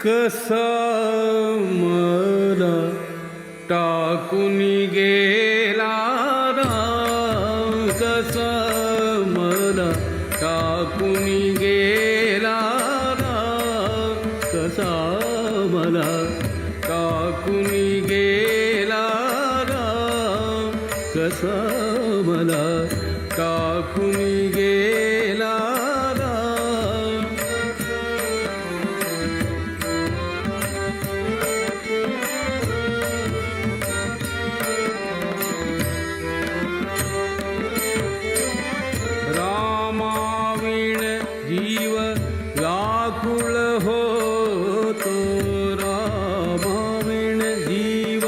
कसा मला टाकून गेला राम, कसा मला टाकून गेला राम, कसा मला टाकून गेला राम, कसा मला टाकून गेला राम. रामाविण जीव व्याकुळ होतो, रामाविण जीव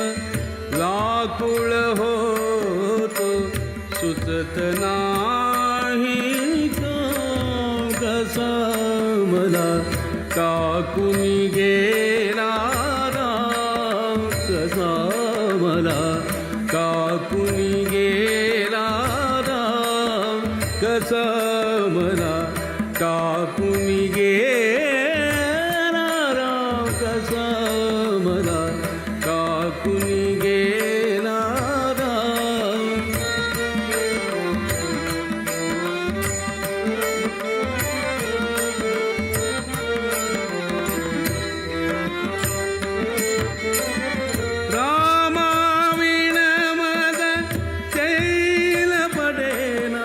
व्याकुळ होतो, सुचत नाही का कसा मला टाकून गेला राम, कसा मला टाकून गेला राम, कसा मला टाकून गेला राम, कसा मला टाकून गेला राम. रामाविण मद चैन पडेना,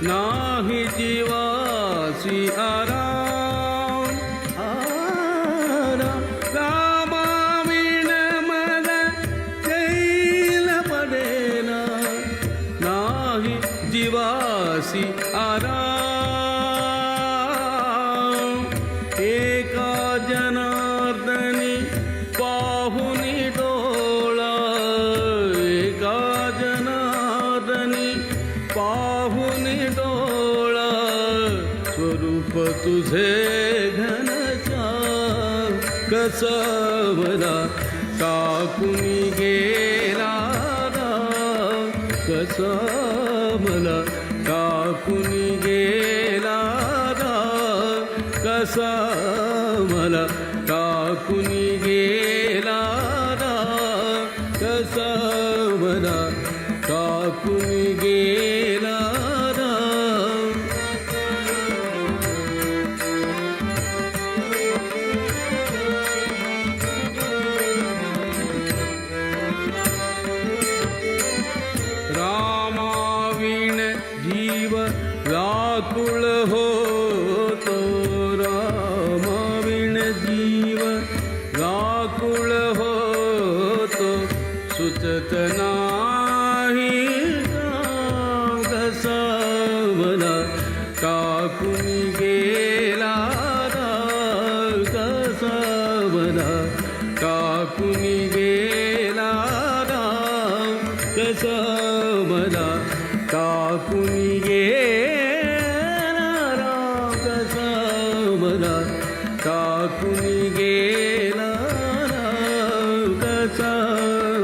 नाही जीवासी आराम, आराम. रामाविण मद चैन पडेना, नाही जीवासी आराम. एका जनार्दनी पाहुनी डोळा, एका जनार्दनी पाहुनी डोळा, स्वरूप तुझे घनश्याम, कसा मला टाकून गेला राम, कसा मला टाकून गेला राम, कसा मला टाकून गेला राम, कसा मला टाकून गेला राम. रामाविण जीव व्याकुळ होतो, रामाविण जीव व्याकुळ होतो, सुचत नाही का कसा मला टाकून गेला राम, कसा मला टाकून गेला राम, कसा मला टाकून गेला राम, कसा मला टाकून गेला राम, कसा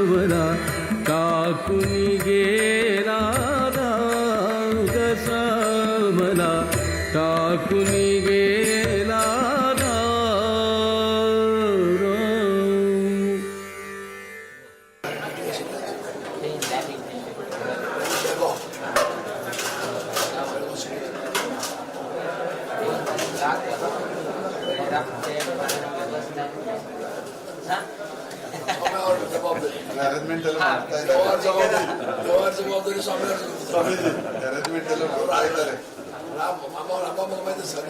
मला टाकून गेला राम, कसा मला टाकून गेला राम. अरेंजमेंट जबाबदारी स्वामीजी अरेंजमेंट माहिती सर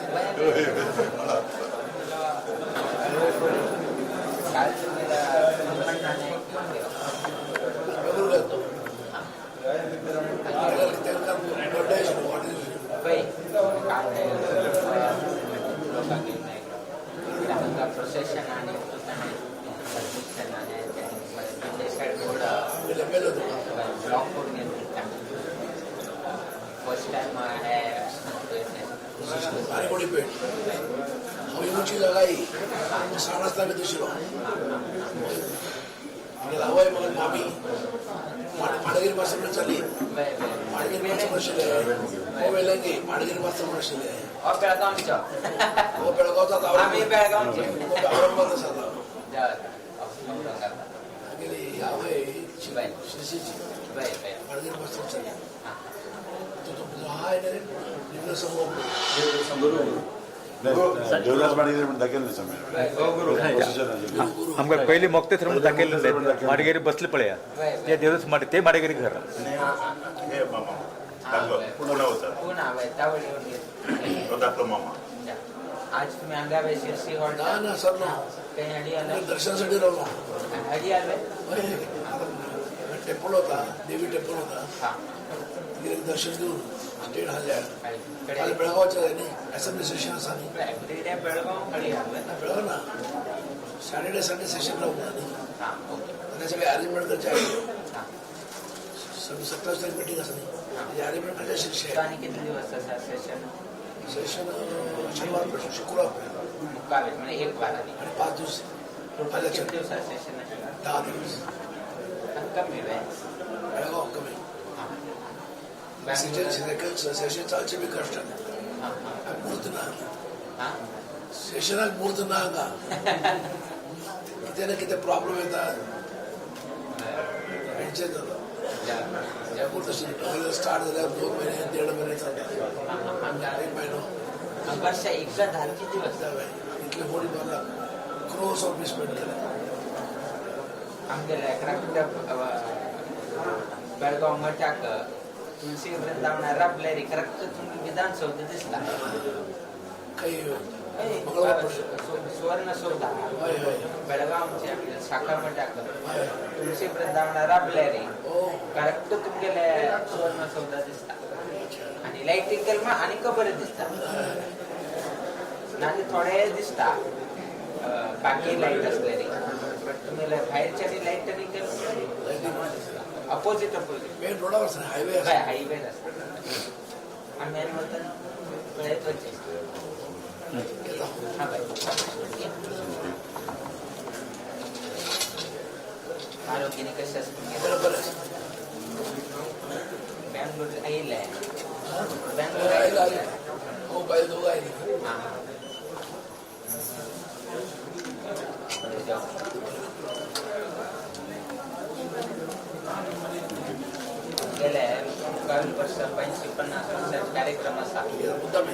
प्रोसेशन आणि ब्लॉक करून फर्स्ट टाइम आहे आणि पेट हवी लगाई साडा दिवशी हवाई मग मामी माडगिरी पासून चाली माडगिरी पासून माडगिरी पासून बेळगावच्या हो बेळगावचा आता आम्ही बेळगावचे औरंगाबाद झाला औरंगाबाद गेली यावय शिवाय शिर्षीची बाय बाय माडगेर बसतो चल हा तो हा आहे ना रे निघलं समोर देवदास माडगेरी म्हणून दाखल आमकां पयलीं मोगते थंय दाखयल्ले माडगेरी बसले पळया ते देवदास ते माडगेरी घर हे मामा दाखलो पुन्हा होता पुन्हा बाय तावडी तो दाखलो मामा आज तुम्ही अंगावे शिरसी हॉल ना ना सर ना काही अडी आलं दर्शनासाठी राहिलो अडी आलं टेम्पल होता देवी टेम्पल होता हा तिकडे दर्शन देऊन स्टेट हाल्या कडे काल बेळगावच्या न्ही असेंब्ली सेशन आसा न्ही एवरीडे बेळगाव कडे आलं बेळगाव ना सॅटर्डे संडे सेशन राहून न्ही हा ओके त्याने सगळे अरेंजमेंट करचे आहे हा 27 तारीख मीटिंग आसा न्ही त्याची अरेंजमेंट करचे शिक्षे तो आणि किती दिवस असा सेशन सेशन शनिवार पासून शुक्रवार मुक्कावे म्हणजे एक वाराने आणि 5 दिवस टोटल किती दिवसात सेशन आहे 10 दिवस कमी वेळ बेळगाव कमी सेशन चालचे बी कष्ट मुहूर्त ना हा सेशनाक मुहूर्त ना हांगा कितें ना कितें प्रॉब्लेम येता टेन्शन जाता मुहूर्त स्टार्ट जाल्यार 2 महिने 1.5 महिने चलता 1 म्हयनो वर्षा एकदा धार किती दिवस इतले मोडी मारला क्रोस ऑफ स्पेंड केला आमगेल्या करेक्ट बेळगाव मठाक तुलसी वृंदावन राबलेली करेक्ट तुम्ही विधानसौध दिसता काही मंगळवार सुवर्ण सौधा हय हय बेळगावच्या शाखा मठाक हय तुलसी वृंदावन राबलेली ओ करेक्ट तुमगेले सुवर्ण सौधा दिसता आणि लायटिंग मा आणि बरें दिसता नाले थोडे दिसता बाकी लाईट असलेली बट तुम्ही बाहेरच्या लाईट अपोजिट मेन रोडावर हायवे काय हायवे असतात आणि मेन होतं प्रयत्नचे हा बाय आरोग्याने कसे असते बरोबर बँगलोर आईला बँगलोर आयला हो बाय दोघं आहे हा गेल्या 22 वर्ष 50 वर्षाचा कार्यक्रम असा मुद्दा मी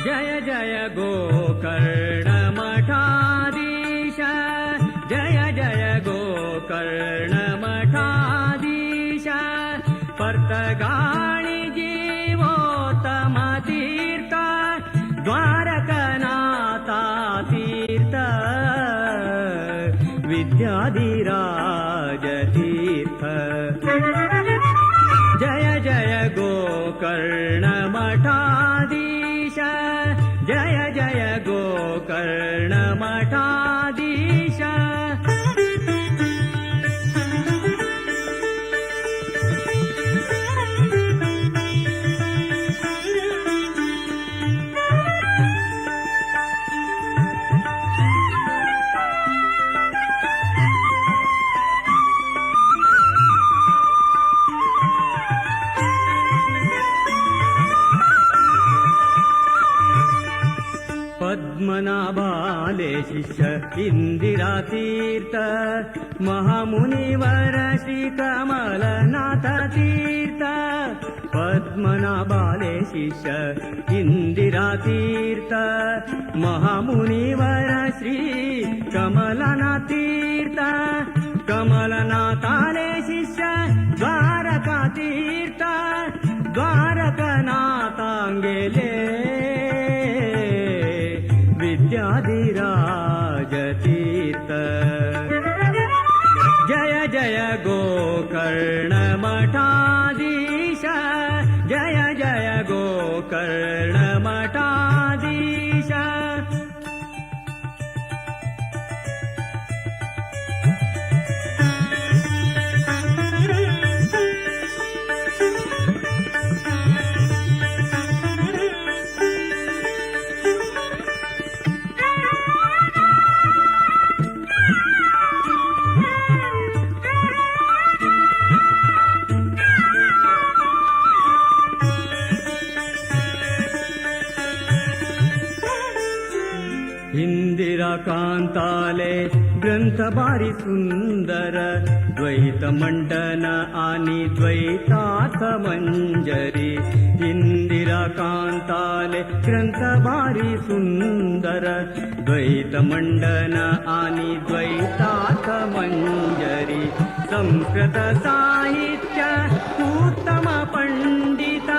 जय जय गोकर्ण मठाधीश जय जय गोकर्ण मठाधीश पर्तगाणी जीवोत्तम तीर्थ द्वारकनाथा तीर्थ विद्याधिराज तीर्थ जय जय गोकर्ण मठाधीश जय जय गोकर्ण मठाधीश पद्मनाभाले शिष्य इंदिरा तीर्थ महामुनिवर श्री कमलनाथ तीर्थ पद्मनाभाले शिष्य इंदिरा तीर्थ महामुनिवर श्री कमलनाथ तीर्थ कमलनाथाले शिष्य द्वारका तीर्थ द्वारकनाथांगेले विद्याधिराज तीर्थ जय जय गोकर्ण मठाधीश जय जय गोकर्ण मठाधीश कांताले ग्रंथ भारी सुंदर द्वैत मंडन आणि द्वैतार्थ मंजरी इंदिरा कांताले ग्रंथ भारी सुंदर द्वैत मंडन आणि द्वैतार्थ मंजरी संस्कृत साहित्य उत्तम पंडित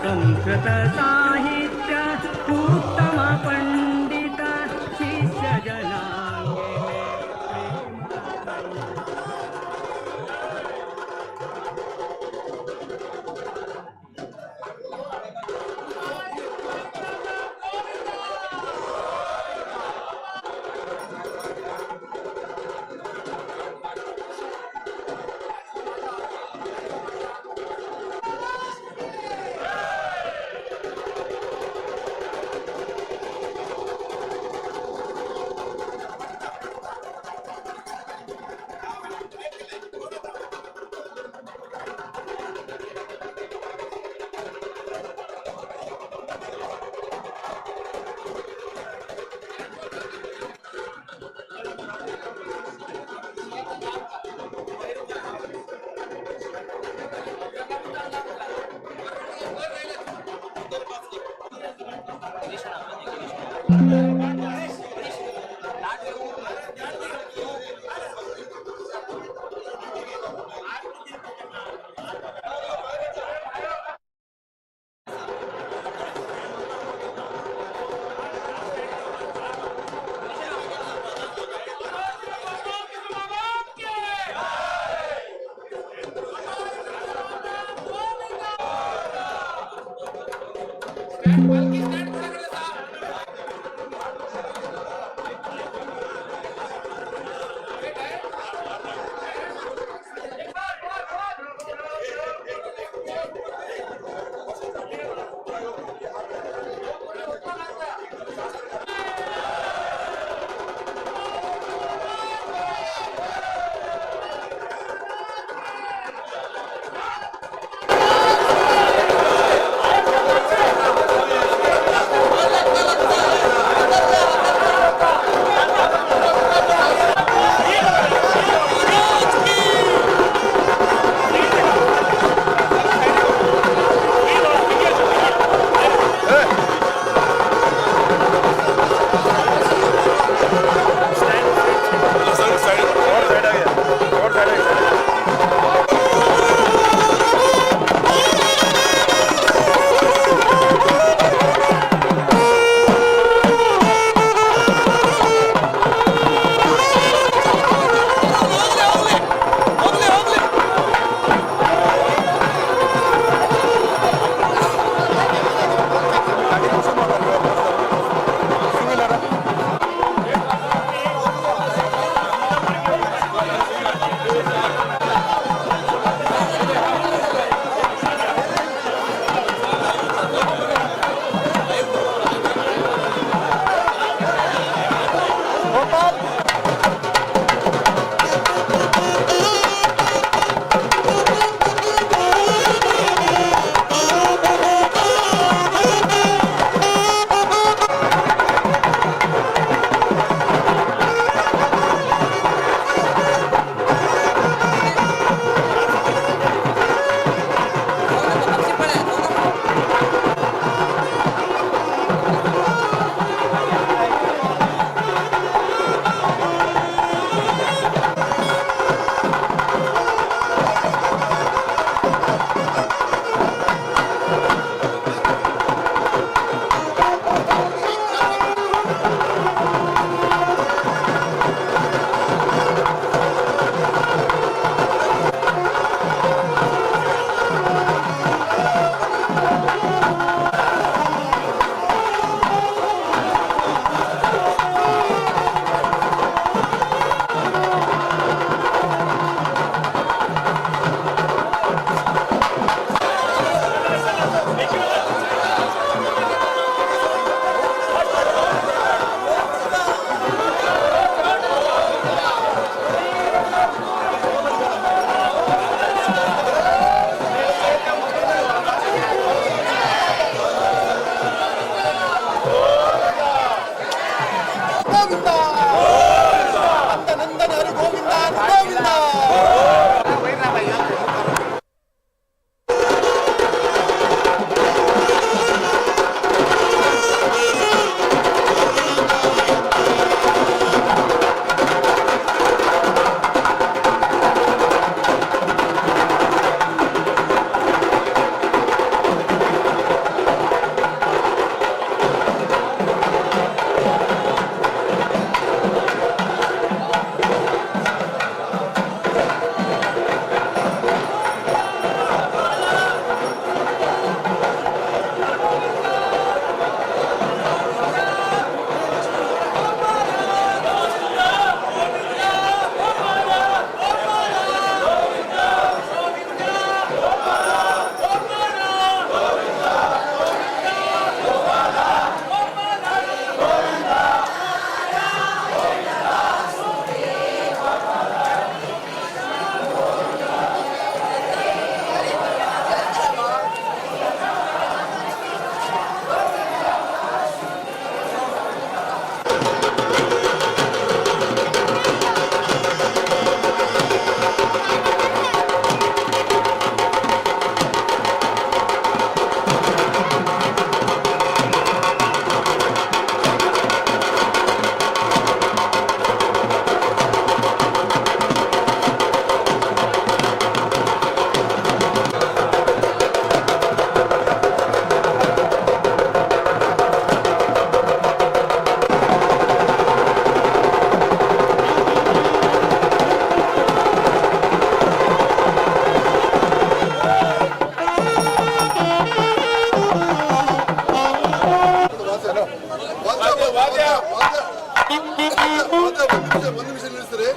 संस्कृत साहित्य उत्तम पंडित शिष्य जनांगे ಒಂದು ನಿಮಿಷ ನಿಲ್ಲಿಸ್ತಾರೆ.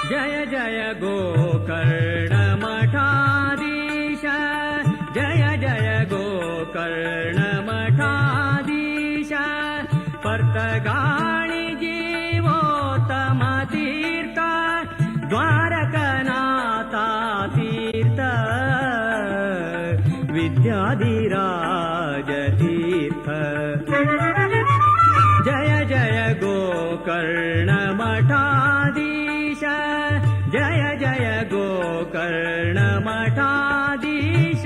जय जय गोकर्ण मठाधीश जय जय गोकर्ण मठाधीश पर्तगाळि जीवोत्तम तीर्थ द्वारकनाथा तीर्थ विद्याधिराज तीर्थ जय जय गोकर्ण मठाधीश जय जय गोकर्ण मठाधीश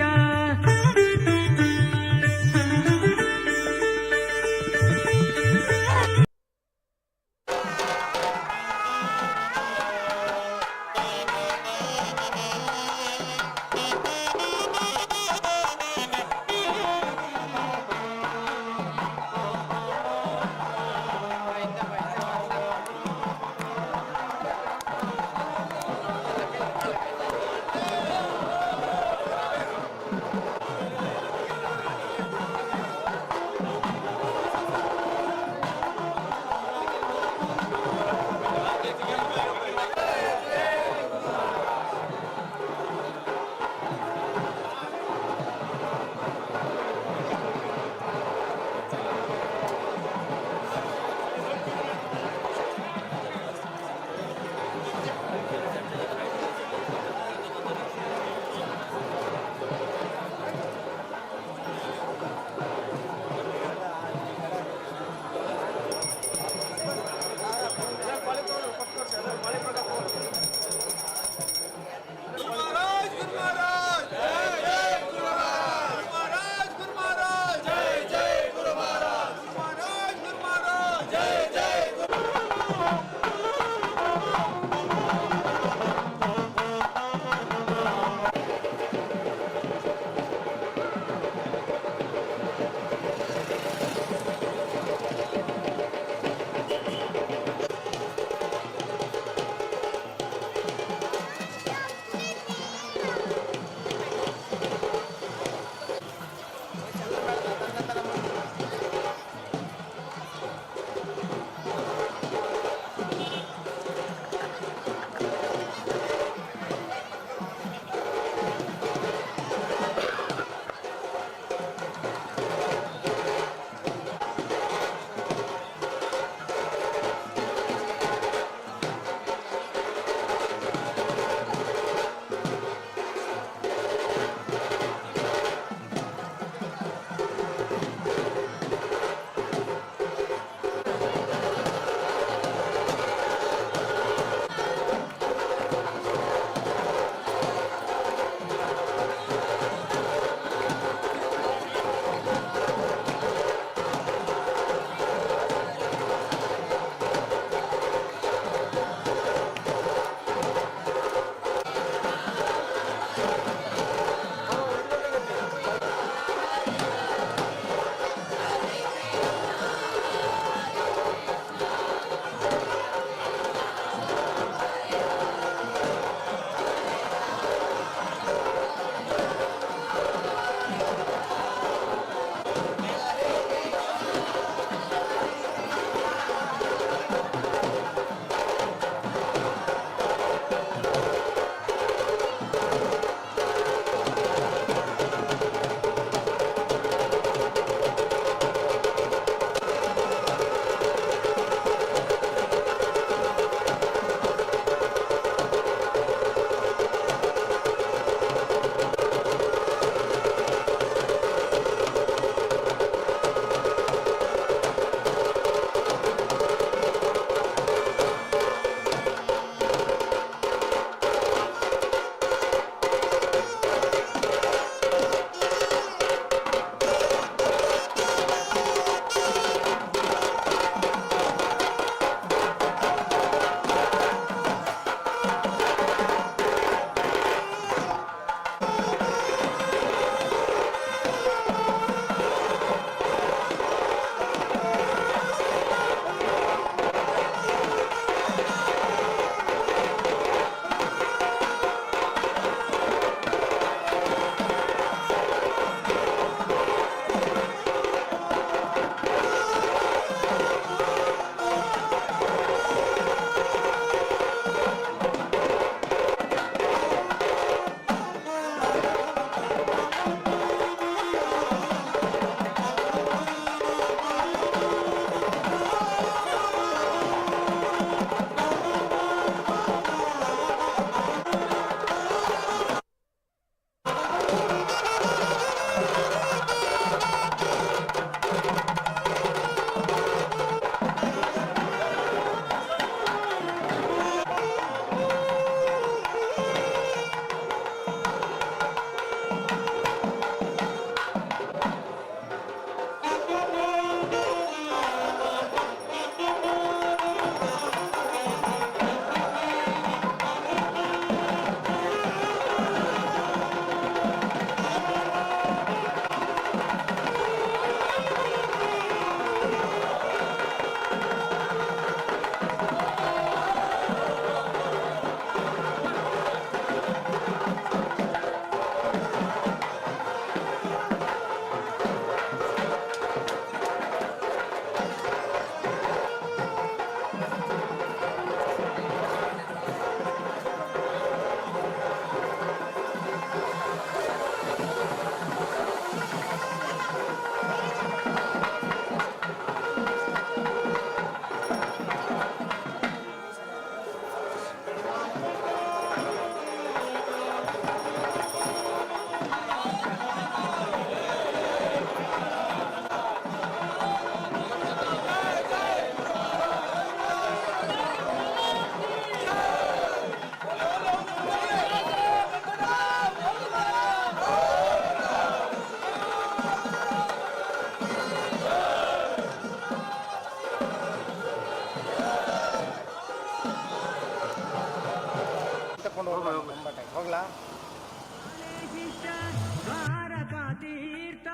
ದ್ವಾರಕಾ ತೀರ್ಥ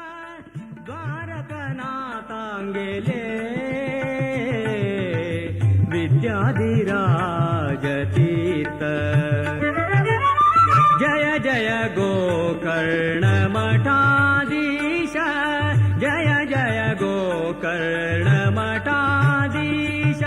ದ್ವಾರಕನಾಥಾಂಗೆಲೆ ವಿದ್ಯಾಧಿರಾಜ ತೀರ್ಥ ಜಯ ಜಯ ಗೋಕರ್ಣ ಮಠಾಧೀಶ ಜಯ ಜಯ ಗೋಕರ್ಣ ಮಠಾಧೀಶ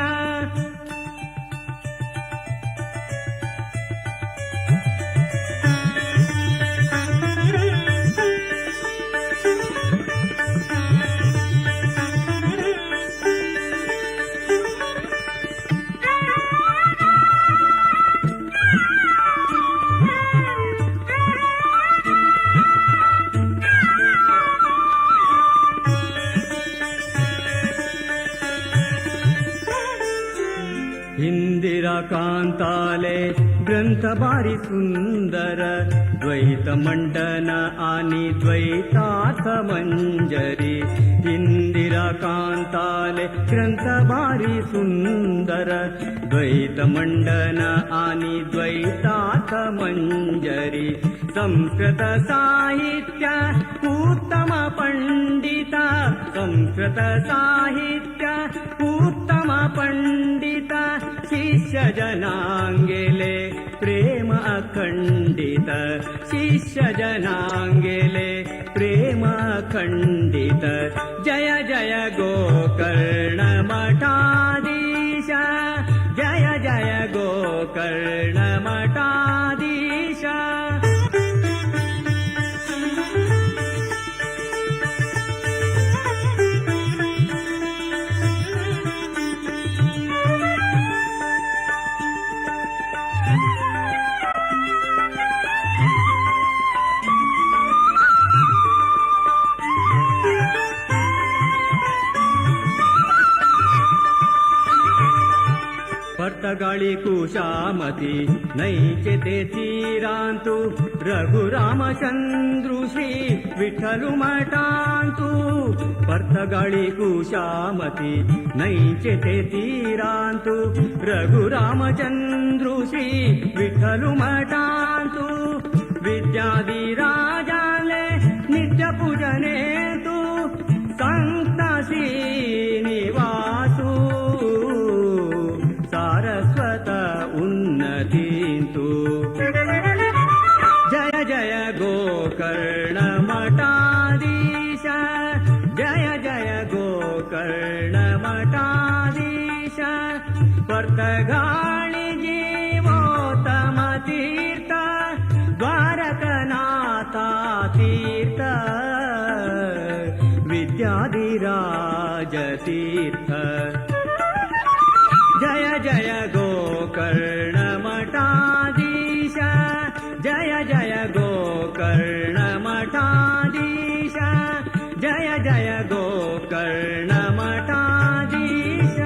ಇಂದಿರಾ ಕಾಂತಾಲೆ ಗ್ರಂಥ ಬಾರಿ ಸುಂದರ ದ್ವೈತ ಮಂಡನ ಆನಿ ದ್ವೈತಾರ್ಥ ಮಂಜರಿ ಇಂದಿರಾ ಕಾಂತಾಲೆ ಗ್ರಂಥ ಬಾರಿ ಸುಂದರ ದ್ವೈತ ಮಂಡನ ಆನಿ ದ್ವೈತಾರ್ಥ ಮಂಜರಿ ಸಂಸ್ಕೃತ ಸಾಹಿತ್ಯ ಉತ್ತಮ ಪಂಡಿತ ಸಂಸ್ಕೃತ ಸಾಹಿತ್ಯ ಉತ್ತಮ ಪಂಡಿತ ಶಿಷ್ಯ ಜನಾಂಗೆಲೆ ಪ್ರೇಮ ಅಖಂಡಿತ ಶಿಷ್ಯ ಜನಾಂಗೆಲೆ ಪ್ರೇಮ ಖಂಡಿತ ಜಯ ಜಯ ಗೋಕರ್ಣ ಮಠಾಧೀಶ ಜಯ ಜಯ ಗೋಕರ್ಣ ಮಠಾಧೀಶ ಪರ್ತಗಾಳಿ ಕುಶಾಮತಿ ನೈಚತೆ ತೀರಾಂತು ರಘುರಾಮಚಂದ್ರು ಶ್ರೀ ವಿಠಲು ಮಠಾಂತು ಪರ್ತಗಾಳಿ ಕುಶಾಮತಿ ನೈಚತೆ ತೀರಾಂತು ರಘುರಾಮಚಂದ್ರು ಶ್ರೀ ವಿಠಲು ಮಠಾಂತು ವಿದ್ಯಾಧಿರಾಜಾಲೆ ನಿತ್ಯ ಪೂಜನೇತು ಸಂತ ಶ್ರೀನಿವಾಸು ಸಾರಸ್ವತ ಉನ್ನತೀಂತು ಜಯ ಜಯ ಗೋಕರ್ಣ ಮಠಾಧೀಶ ಜಯ ಜಯ ಗೋಕರ್ಣ ಮಠಾಧೀಶ ಪರ್ತಗಾಳಿ ಜೀವೋತ್ತಮ ತೀರ್ಥ ದ್ವಾರಕನಾಥ ತೀರ್ಥ ವಿದ್ಯಾಧಿರಾಜ ತೀರ್ಥ ಜಯ ಜಯ ಗೋಕರ್ಣ ಮಠಾಧೀಶ ಜಯ ಜಯ ಗೋಕರ್ಣ ಮಠಾಧೀಶ ಜಯ ಜಯ ಗೋಕರ್ಣ ಮಠಾಧೀಶ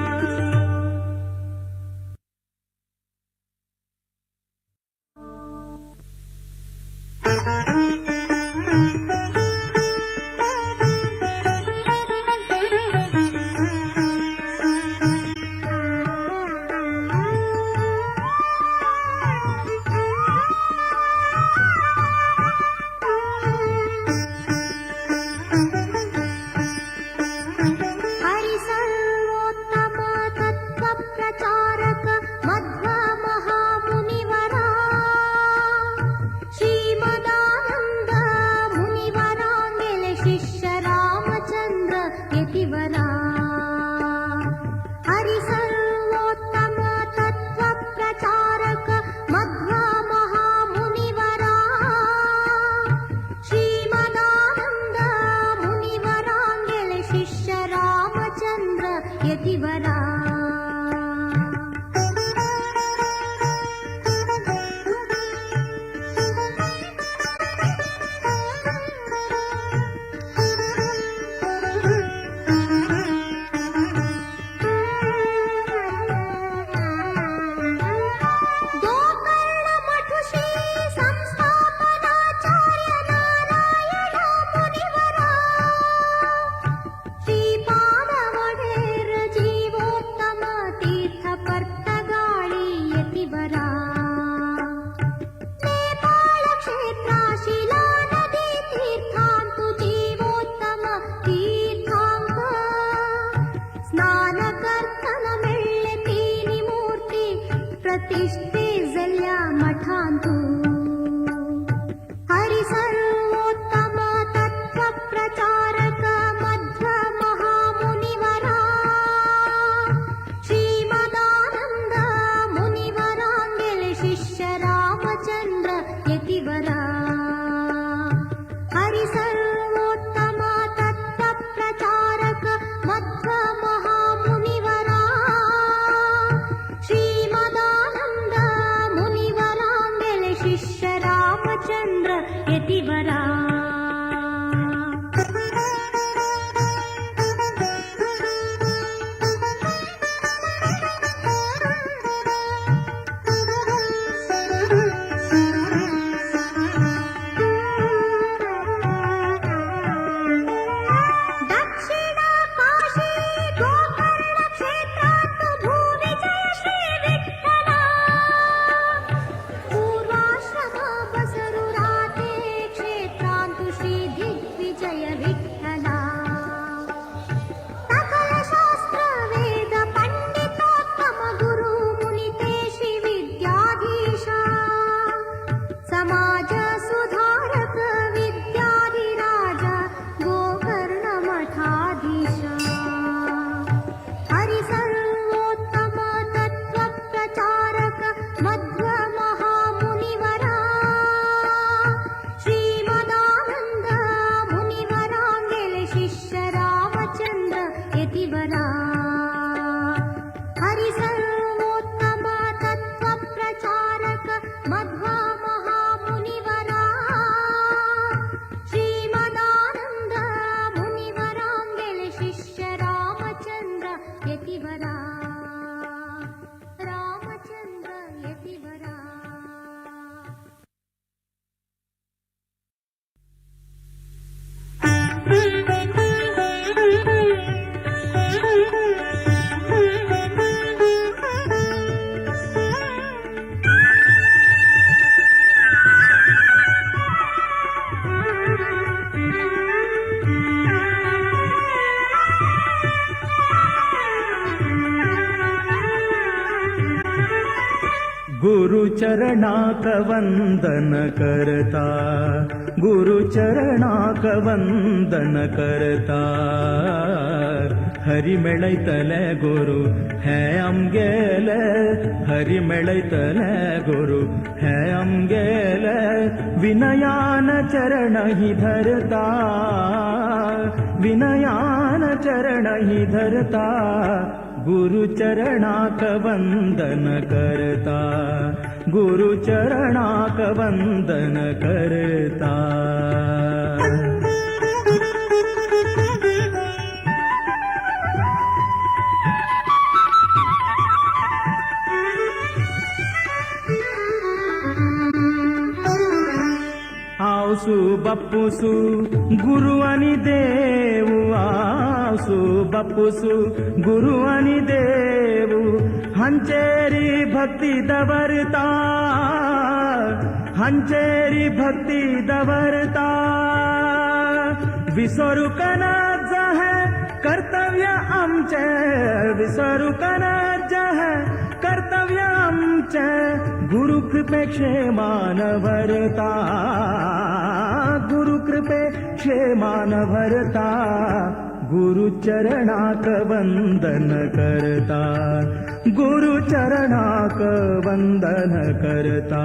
प्रतिष्ठे जल्या मठांतू हरि सर्वोत्तम तत्व प्रचारक मध्व महामुनिवरा श्रीमदानंद मुनिवरांगेले शिष्य रामचंद्र यतिवरा हरि सर्वोत्तम तत्व प्रचारक मध्व महामुनिवरा श्रीमदानंद मुनिवरांगेले शिष्य रामचंद्र यतिवरा दक्षिण काशी गोकर्ण क्षेत्रात भूविजय श्री विठ्ठला पूर्वाश्रम बसरुराते क्षेत्रांतु श्री दिग्विजय विठ्ठला सकल शास्त्र वेद पंडितोत्तम गुरु मुनितेशी विद्याधीश समाज सुधारक विद्याधिराज गोकर्ण मठाधीश हरि सर्वोत्तम तत्व प्रचारक मध्व महामुनिवरा श्रीमदानंद मुनिवरांगेले शिष्य रामचंद्र यतिवरा हरि सर्वोत्तम तत्व प्रचारक मध्व महामुनिवरा श्रीमदानंद मुनिवरांगेले शिष्य रामचंद्र यतिवरा रामचंद्र यतिवरा गुरुचरणाक वंदन करता गुरुचरणाक वंदन करता हरि मेळैतले गुरु हे आमगेले हरि मेळैतले गुरु हे आमगेले विनयान चरण ही धरता विनयान चरण ही धरता गुरुचरणाक वंदन करता गुरुचरणाक वंदन करता आवसु बप्पुसु गुरु अनि देवु आवसु बप्पुसु गुरु अनि देवु हंचेरी भक्ति दवरता हंचेरी भक्ति दवरता विसरू कनाज है कर्तव्य आमचे विसरू कनाज है कर्तव्य आमचे गुरु कृपे क्षेमान भरता गुरु कृपे क्षेमान भरता गुरुचरणाक वंदन करता गुरुचरणाक वंदन करता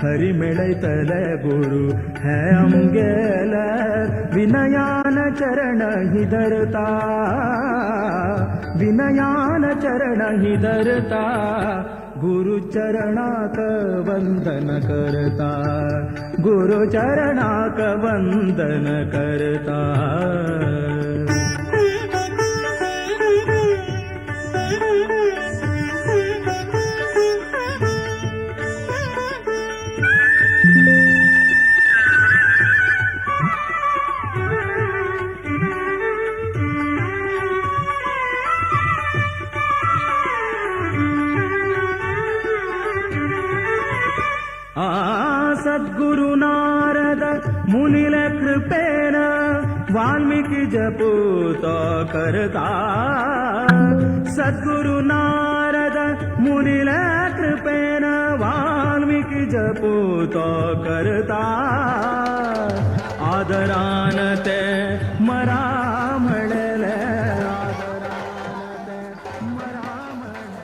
हरि मेळैतले गुरु हे आमगेले विनयान चरण ही धरता विनयान चरण ही धरता गुरुचरणाक वंदन करता गुरुचरणाक वंदन करता सद्गुरु नारद मुनिल कृपेन वाल्मीकि जपूत करता सद्गुरु नारद मुनिल कृपेन वाल्मिकी जपूतो करता आदरान ते मरा म्हणले आदरान ते मरा म्हणले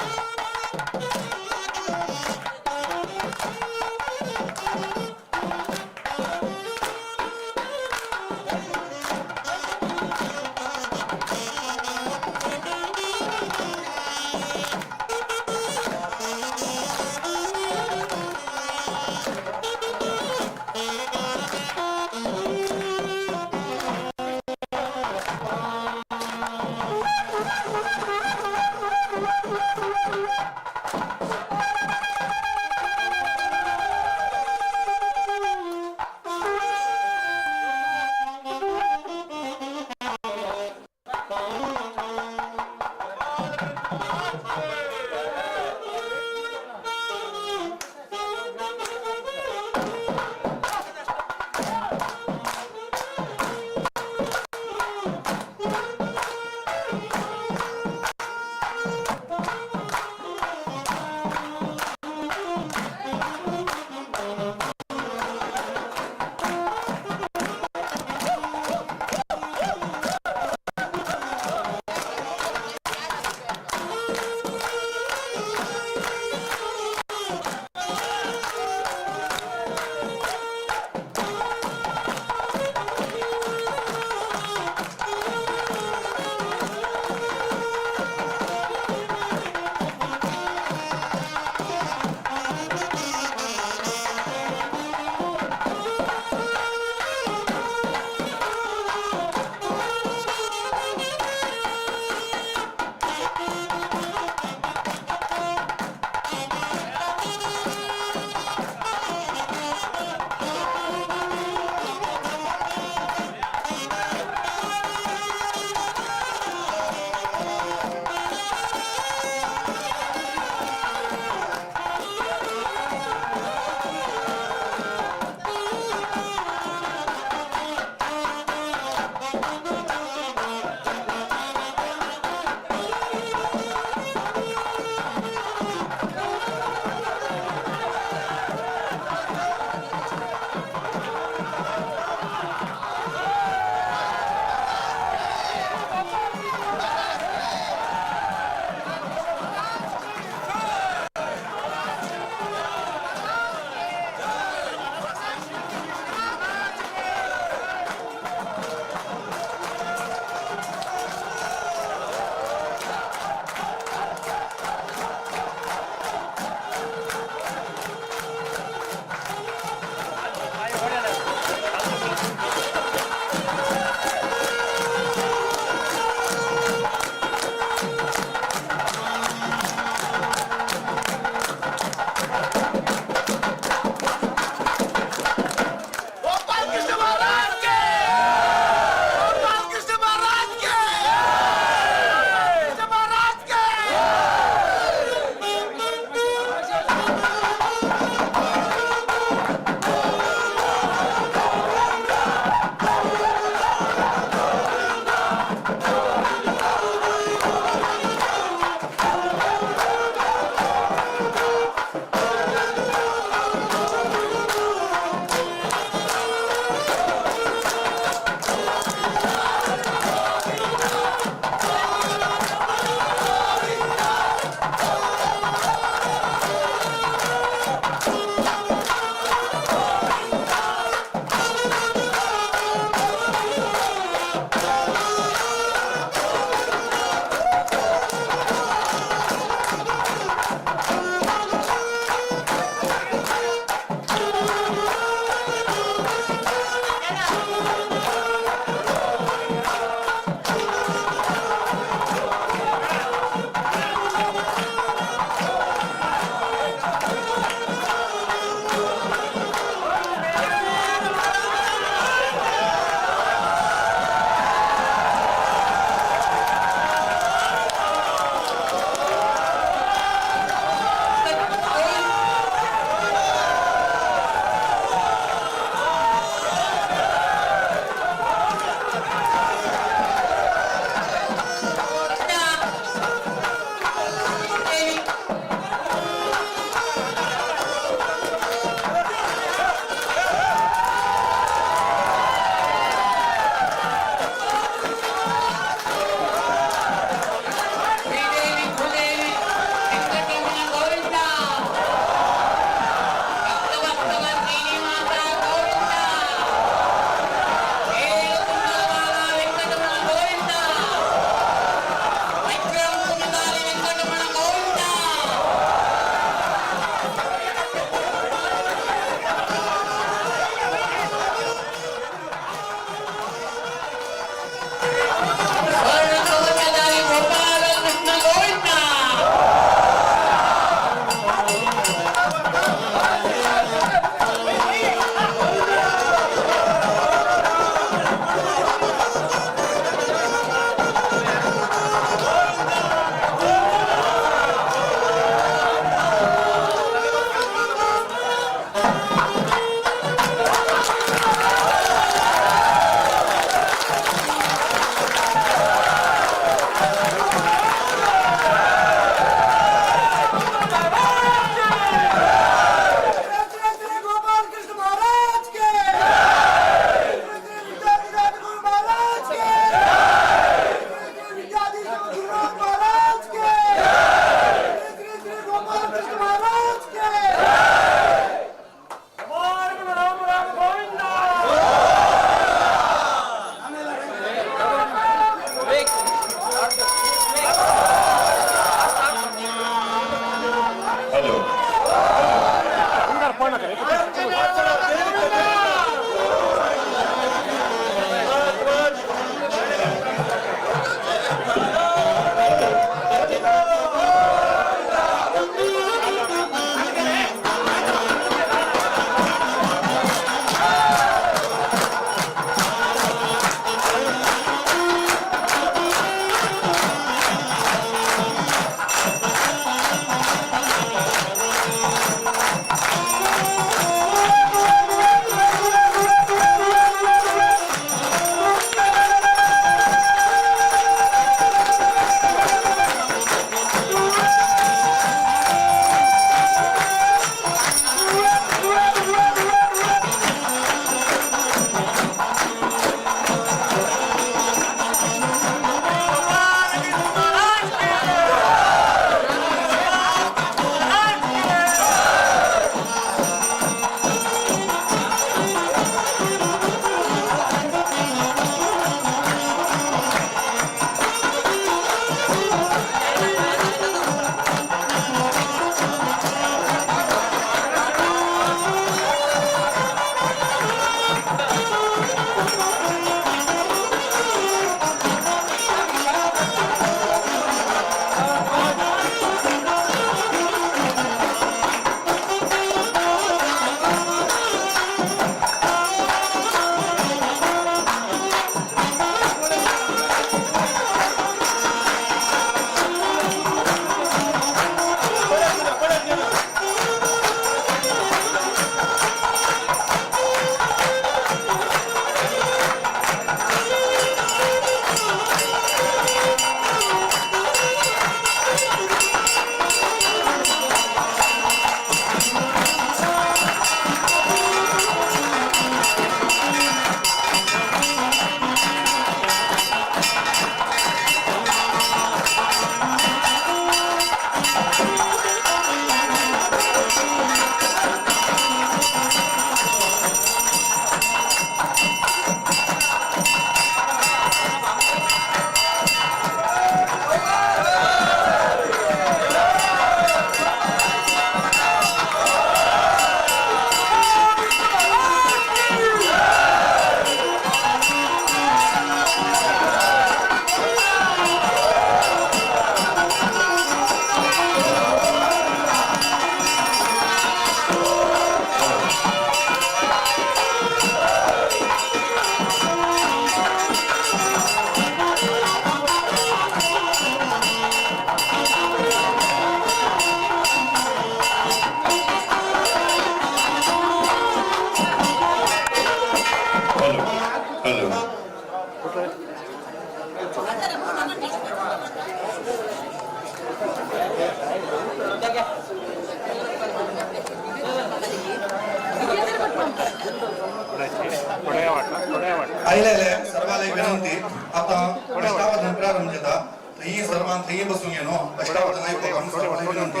आयले सर्वाला विनंती आता अष्टावधान प्रारंभ जाता थंय सर्वांक थंय बसून येनो अष्टावधान आयकोपाक सर्वांक विनंती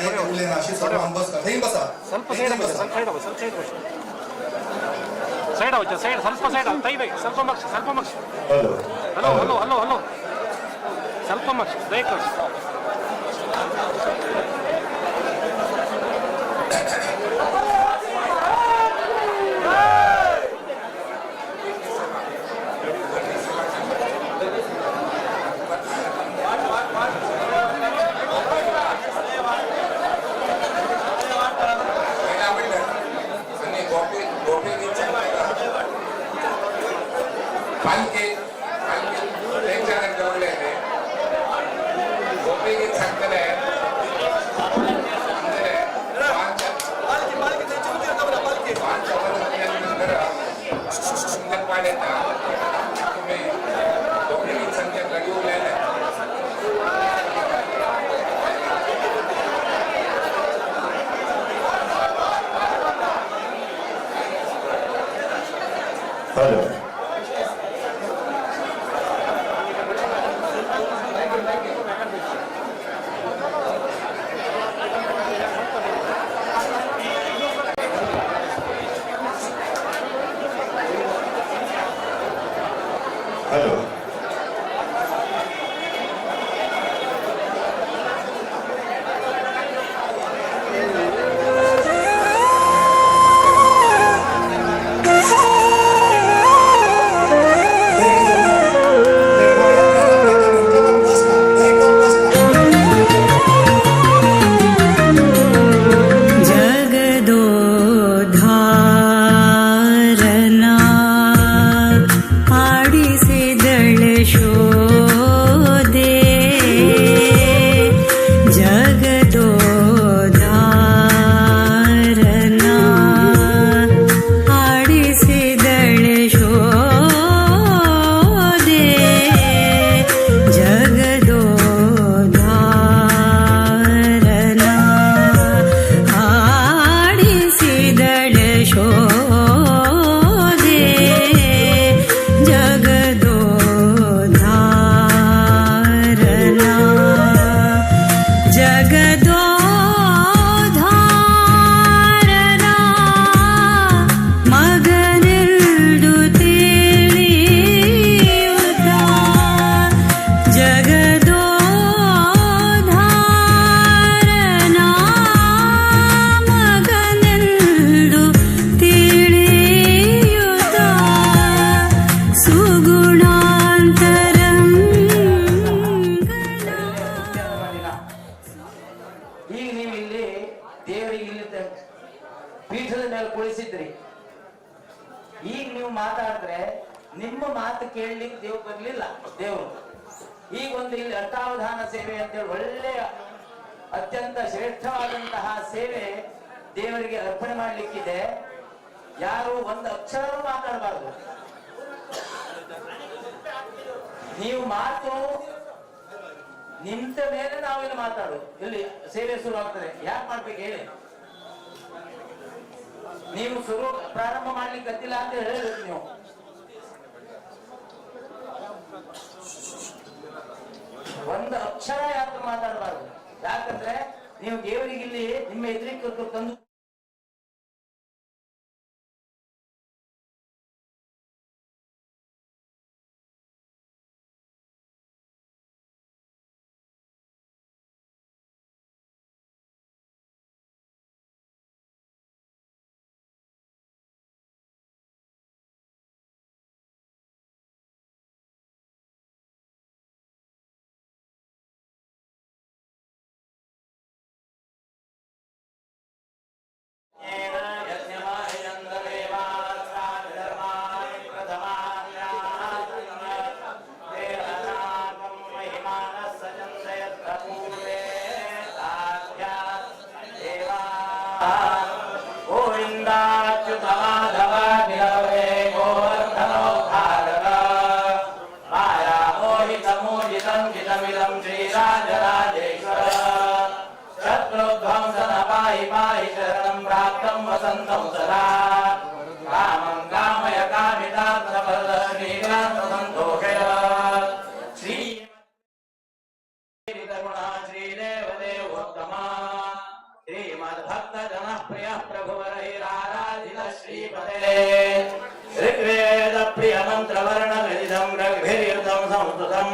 एक उरलें अशी सर्वांक बसता थंय बसा ಸ್ವಲ್ಪ ಸೈಡ್ ಸ್ವಲ್ಪ ಮಕ್ಷ ಹಲೋ ಸ್ವಲ್ಪ ಮಕ್ಷ ದಯವಿಟ್ಟು हेलो हेलो ಪೀಠದ ಮೇಲೆ ಕುಳಿಸಿದ್ರಿ. ಈಗ ನೀವು ಮಾತಾಡಿದ್ರೆ ನಿಮ್ಮ ಮಾತು ಕೇಳಲಿಕ್ಕೆ ದೇವ್ ಬರ್ಲಿಲ್ಲ ದೇವರು. ಈಗ ಒಂದು ಇಲ್ಲಿ ಅಷ್ಟಾವಧಾನ ಸೇವೆ ಅಂತೇಳಿ ಒಳ್ಳೆಯ ಅತ್ಯಂತ ಶ್ರೇಷ್ಠವಾದಂತಹ ಸೇವೆ ದೇವರಿಗೆ ಅರ್ಪಣೆ ಮಾಡ್ಲಿಕ್ಕಿದೆ. ಯಾರು ಒಂದು ಅಕ್ಷರವೂ ಮಾತಾಡಬಾರ್ದು. ನೀವು ಮಾತು ನಿಂತ ಮೇಲೆ ನಾವಿಲ್ಲಿ ಮಾತಾಡೋದು. ಇಲ್ಲಿ ಸೇವೆ ಶುರು ಆಗ್ತದೆ. ಯಾಕೆ ಮಾಡ್ಬೇಕು ಹೇಳಿ? ನೀವು ಶುರು ಪ್ರಾರಂಭ ಮಾಡ್ಲಿಕ್ಕೆ ಗೊತ್ತಿಲ್ಲ ಅಂತ ಹೇಳಿದ್ರು ನೀವು. ಒಂದು ಅಕ್ಷರ ಯಾಕೆ ಮಾತಾಡಬಾರ್ದು? ಯಾಕಂದ್ರೆ ನೀವು ದೇವರಿಗೆ ಇಲ್ಲಿ ನಿಮ್ಮ ಎದುರಿಗೆ ತಂದು वसंतं सदा कामं कामय कामितार्थप्रदः सन्तोषय श्री श्रीदेवदेवोत्तमा श्रीमद्भक्तजनः प्रियः प्रभुवरैराराधित श्रीपदे ऋग्वेद प्रिय मन्त्रवर्णगदिदं रघुभिर्युतं संस्तुतं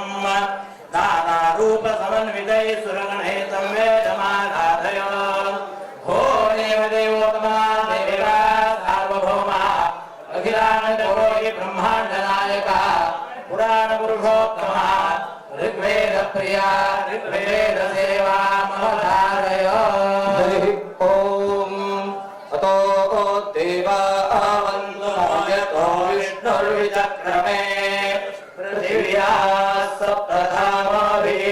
नानारूप समन्वितैः सुरगणैः तं वेदमाराधय भो देवदेवोत्तमा देवा सार्वभौमा अखिलानन्दकोटि ब्रह्माण्डनायका पुराणपुरुषोत्तमा ऋग्वेद प्रिया ऋग्वेद सेवा महधारय हरि ओम अतो देवा वन्दो यतो विष्णुर्विचक्रमे पृथिव्या सप्तधामाभिः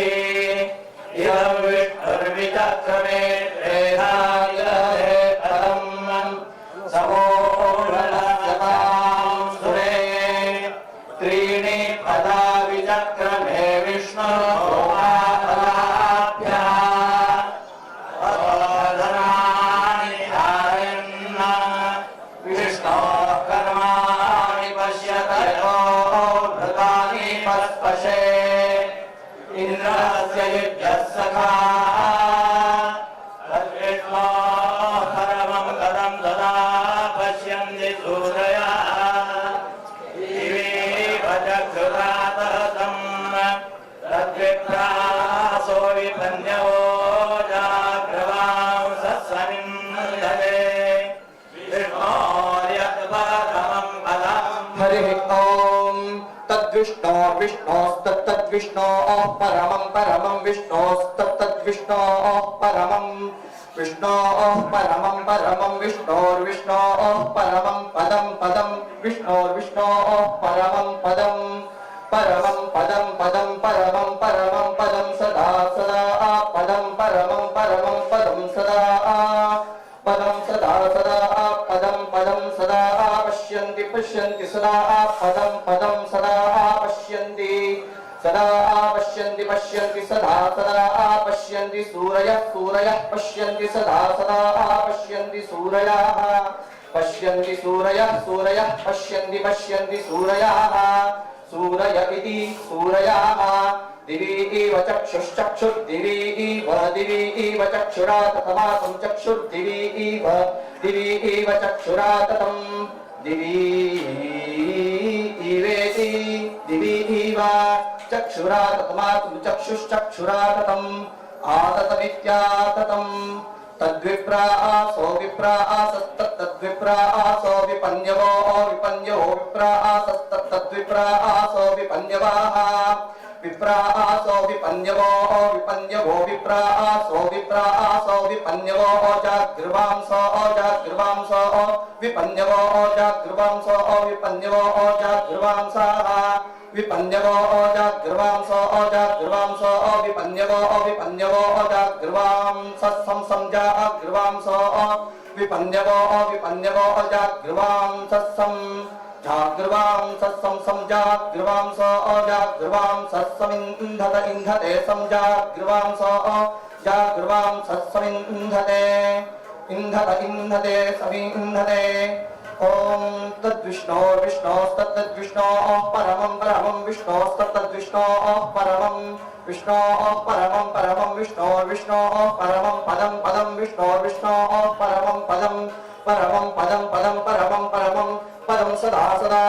इदं विष्णुर्विचक्रमे त्रेधायते परम् समोर्णसतां सुरे त्रीणि पदा विचक्रमे विष्णु धर्माणि धारयन् विष्णो कर्माणि पश्यतयो भृतानि पस्पशे इन्द्रस्य युज्यः सखा तद्विष्णो परमं पदं ददा पश्यन्ति सूरयः तद्विप्रासो विपन्यवो जाग्रवां सत्समिन्धरे विष्णोर्यत्परमं पदम् हरिः ॐ तद्विष्णोर्विष्णोस्तत्तद्विष्णोः परमं परमं विष्णोस्तत्तद्विष्णोः परमं विष्णोः परमं परमं विष्णोर्विष्णोः परमं पदं पदं विष्णोर्विष्णोः परमं पदं परमं पदं पदं परमं परमं पदं सदा सदा पदं परमं परमं पदं सदा पदं सदा सदा पदं पदं सदा पश्यन्ति पश्यन्ति सदा पदं पदं सदा पश्यन्ति सदा पश्यन्ति पश्यन्ति सदा सदा पश्यन्ति सूरयः सूरयः पश्यन्ति सदा सदा पश्यन्ति सूरयाः पश्यन्ति सूरयः सूरयः पश्यन्ति पश्यन्ति सूरयाः सूरय इति सूरयाः दिवि इव चक्षुश्चक्षुर्दिवि इव चक्षुराततमातं चक्षुर्दिवि इव चक्षुराततं दिवि इवेति दिवि इव चक्षुराततमातं चक्षुश्चक्षुराततम् आततमित्याततम् तद्विप्रासो विप्रासस्तद्विप्रासो विपन्यवो विपन्यवो विप्रासस्तद्विप्रासो विपन्यवाः विप्रासो विपन्यवो विपन्यवो विप्रासो विप्रासो विपन्यवो जागृवांसो जागृवांसो विपन्यवो जागृवांसो विपन्यवो जागृवांसाः विपन्यवो जागृवांसो जागृवांसो विपन्यवो विपन्यवो जागृवांसं संजागृवांसो विपन्यवो विपन्यवो जागृवांसं जागृवांसं संजागृवांसो जागृवांसमिन्धत इन्धते संजागृवांसो जागृवांसमिन्धते इन्धत इन्धते समिन्धते ओम तद्विष्णोर्विष्णोस्तत्तद्विष्णोः परमं परमं विष्णोस्तत्तद्विष्णोः परमं विष्णोः परमं परमं विष्णोर्विष्णोः परमं पदं पदं विष्णोर्विष्णोः परमं पदं परमं पदं पदं परमं परमं पदं सदा सदा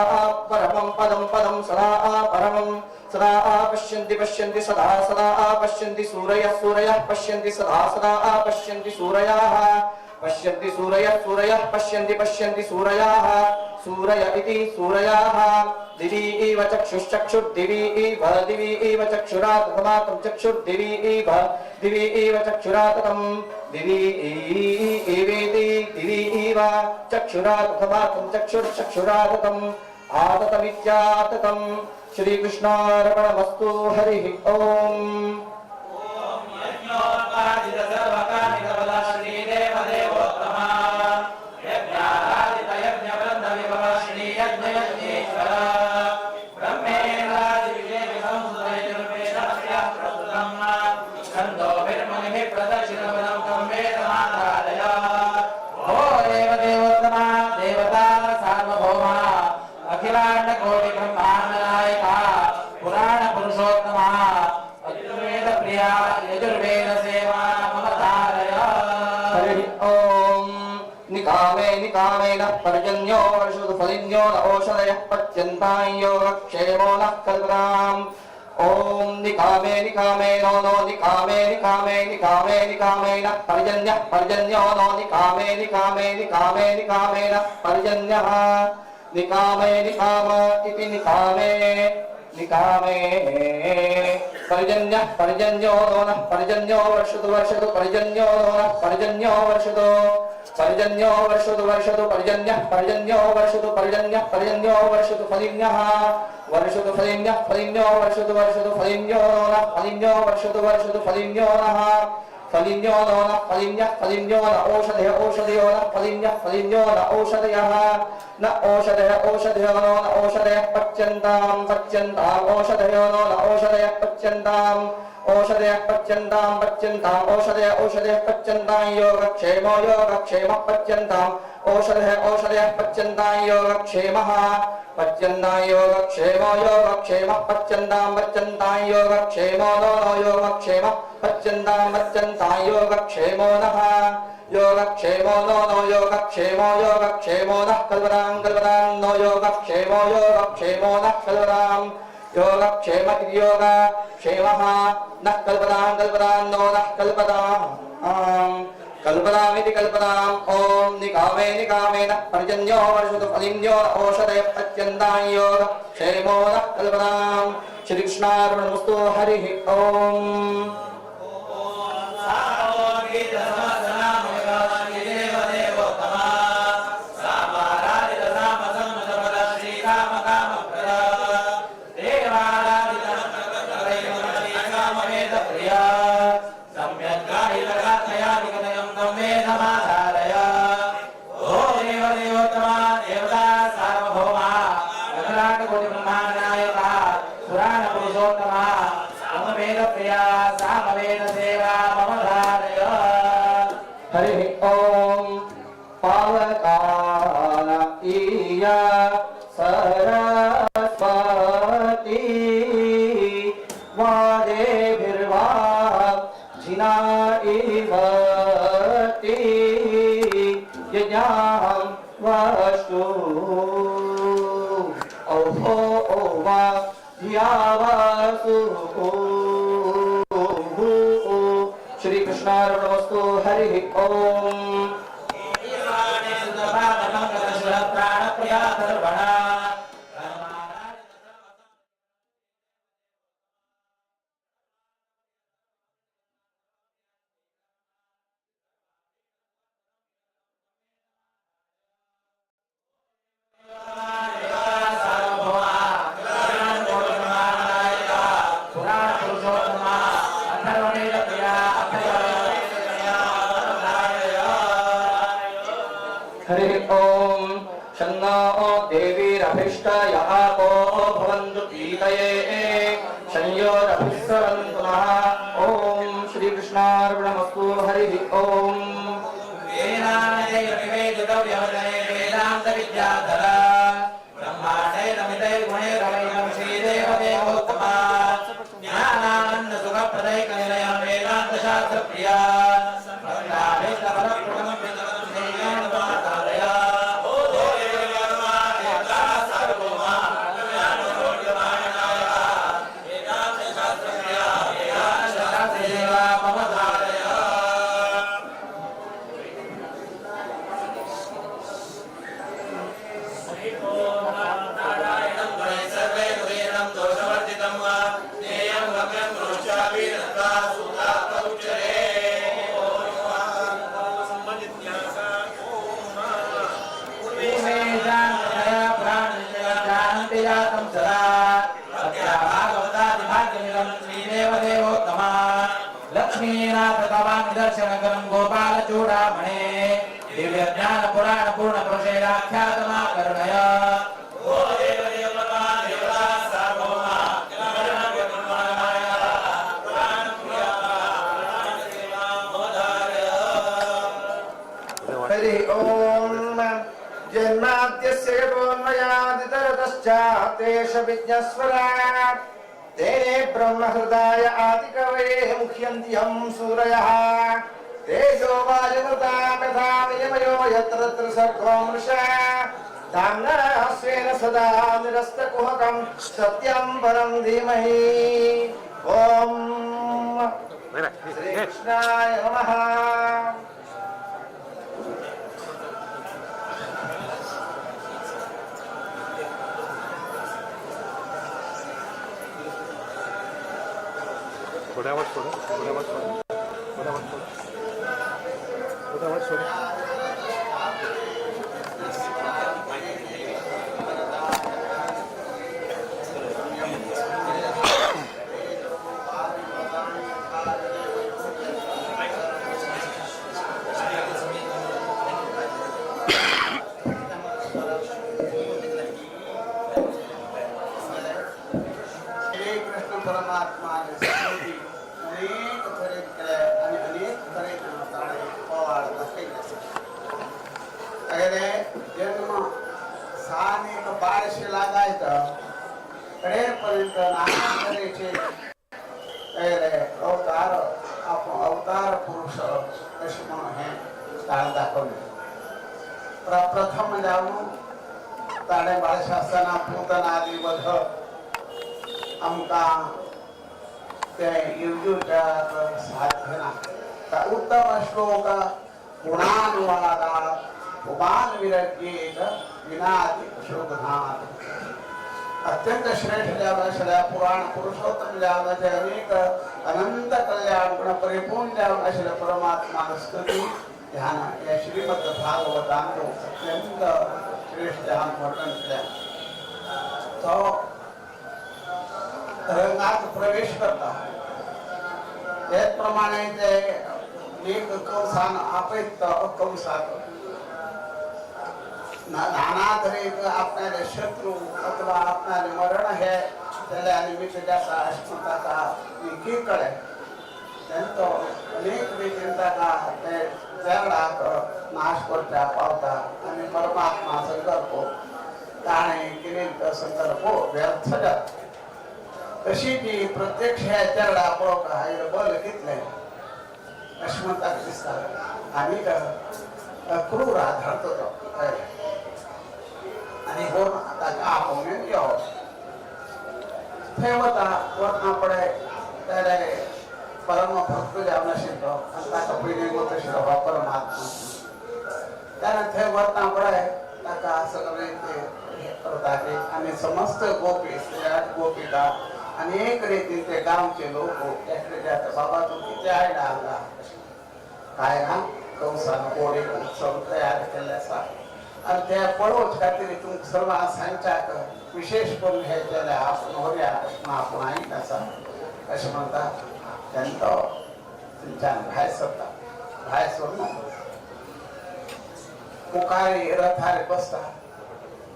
परमं पदं पदं सदा परमं सदा पश्यन्ति पश्यन्ति सदा सदा पश्यन्ति सूरयः सूरयः पश्यन्ति सदा सदा पश्यन्ति सूरयाः पश्यन्ति सूरयः सूरयः पश्यन्ति पश्यन्ति सूरयाः सूरय इति सूरयाः दिवि इव चक्षुश्चक्षुर्दिवि इव चक्षुराततमातं चक्षुर्दिवि इव चक्षुराततं दिवि इवेति दिवि इव चक्षुराततमातं चक्षुर्चक्षुराततम् आततमित्याततं श्रीकृष्णार्पणमस्तु हरिः ओम् अखिलांड कोटि ब्रह्मांड निकामेन पर्जन्यो वर्षतु फलिन्यो न ओषधयः पच्यन्तां योगक्षेमो नः कल्पताम् ओम निकामे निकामे नो नो निकामे निकामे निकामे निकामे न पर्जन्यः पर्जन्यो नो निकामे निकामे निकामे निकामे न पर्जन्यः निकामे निकाम इति निकामे निकामे पर्जन्यः पर्जन्यो नो नः पर्जन्यो वर्षतु वर्षतु पर्जन्यो नो नः पर्जन्यो वर्षतु पर्जन्यो वर्षतु वर्षतु पर्जन्यः पर्जन्यो वर्षतु पर्जन्यः पर्जन्यो वर्षतु फलिन्यः वर्षतु फलिन्यः फलिन्यो वर्षतु वर्षतु फलिन्यो नः फलिन्यो वर्षतु वर्षतु फलिन्यो नः फलिन्यो नः फलिन्यः फलिन्यो न ओषधय ओषधयो नः फलिन्यः फलिन्यो न ओषधयः न ओषधय ओषधयो न ओषधयः पच्यन्तां पच्यन्ताम् ओषधयो न ओषधयः पच्यन्ताम् ओषधयः पच्यन्तां पच्यन्तां ओषधय ओषधयः पच्यन्तां योगक्षेमो योगक्षेमः पच्यन्ताम् ओषधयः ओषधयः पच्यन्तां योगक्षेमः पच्यन्तां योगक्षेमो योगक्षेमः पच्यन्तां पच्यन्तां योगक्षेमो नो नो योगक्षेमः पच्यन्तां पच्यन्तां योगक्षेमो नः योगक्षेमो नो नो योगक्षेमो योगक्षेमो नः कल्पतां कल्पतां नो योगक्षेमो योगक्षेमो नः कल्पतां योगक्षेम इति योगक्षेमः नः कल्पतां कल्पतां नो नः कल्पताम् कल्पतामिति कल्पताम् ओम निकामे निकामे नः पर्जन्यो वर्षतु फलिन्यो ओषधयः पच्यन्तां योगक्षेमो नः कल्पताम् श्रीकृष्णार्पणमस्तु हरिः ओम हरि ओम पावकाल ईया सरस्वती वादेभिर्वा जिना इवती यज्ञां वस्तु ओहो ओवा धियावासु श्री कृष्णार्पणमस्तु हरि ओम हरि ओम शन्नो देवीरभिष्टयः को भवन्तु पीतये संयोरभिस्रवन्तु नः ओम श्री कृष्णार्पणमस्तु हरि ओम वेदांत विद्याधर ब्रह्मांडे नमिते गुणे रमैनं श्रीदेवदेवोत्तम ज्ञानानंद सुखप्रदय कनिलय वेदांत शास्त्र प्रिया दर्शनकरं गोपाल चूड़ामणे दिव्य ज्ञान पुराण पूर्ण पुरुषेराख्यातमा करुणय ओ देव देव भगवान देवता सार्वभौमा हरि ओम जन्माद्यस्य यतोऽन्वयादितरतश्चाप्तेष विज्ञस्वराट् तेने ब्रह्महृदाय आदिकवये मुह्यन्ति यं सूरयः तेजो वायुमृता तथा यमयो यत्र तत्र सर्गो मृषा धाम्ना स्वेन सदा निरस्तकुहकं सत्यं परं धीमहि ॐ श्री कृष्णाय नमः थोड्या वाट सोडा थोड्या वाट सोडा थोड्या वाट सोडा थोड्या वाट सोडा कृष्ण परमात्मा अनेक फरीत केले आणि अनेक फरीत ताळे पोवाडता केले जन्म सानेक 1200 लागायचं कडेपर्यंत नाना तऱ्हेचे अवतार आपण अवतार पुरुष असे म्हणून हे काळ दाखवले प्रथम जाऊन ताडे बाळशास्त्राना पूतना आदी वध आमका ते युजुच्या साधना का उत्तम श्लोक गुणानुवादा उपान विरज्येत विनादि शोधनात् अत्यंत श्रेष्ठ जावनाशल्या पुराण पुरुषोत्तम जावनाचे अनेक अनंत कल्याण गुण परिपूर्ण जावनाशल्या परमात्मा स्तुती ध्यान या श्रीमद भागवतांनो अत्यंत श्रेष्ठ ध्यान वर्णन केल्या तो रंगात प्रवेश करता त्याप्रमाणे ते एक कंसान अपेत कंसात नाना तऱ्हेक आपणारे शत्रू अथवा आपणारे मरण हे त्याला निमित्त जाता अस्मिताका एकीकडे त्यांतो अनेक रीतीन ताका ते जगडाक नाश करता पावता आणि परमात्मा संकल्प ताणे केलेला संकल्प व्यर्थ जाता तशी ती प्रत्यक्ष ह्या चरडा पळोवपाक हायलो बल कितले अस्मिताक दिसता आनी क्रूर आधारतो तो आणि हो ताका आपोवन यो थंय वता वतना पळय त्याले परम भक्त जावन आशिल्लो आनी ताका पयलीं वत आशिल्लो हो परमात्मा त्याने थंय वतना पळय ताका सगळे ते करता आनी समस्त गोपी गोपिका अनेक रीतीन ते गांवचे लोक एकटे जाता बाबा तू किती आयला हांगा काय ना कंसान कोडे उत्सव तयार केल्ले आसा आणि त्या पळोवच खातीर तुमकां सर्वांक सांगच्याक विशेष करून हे केल्या आपूण होऱ्या आपूण आयिल्लो आसा अशें म्हणटा तेन्ना तो थंयच्यान भायर सरता भायर सरून मुखारी रथार बसता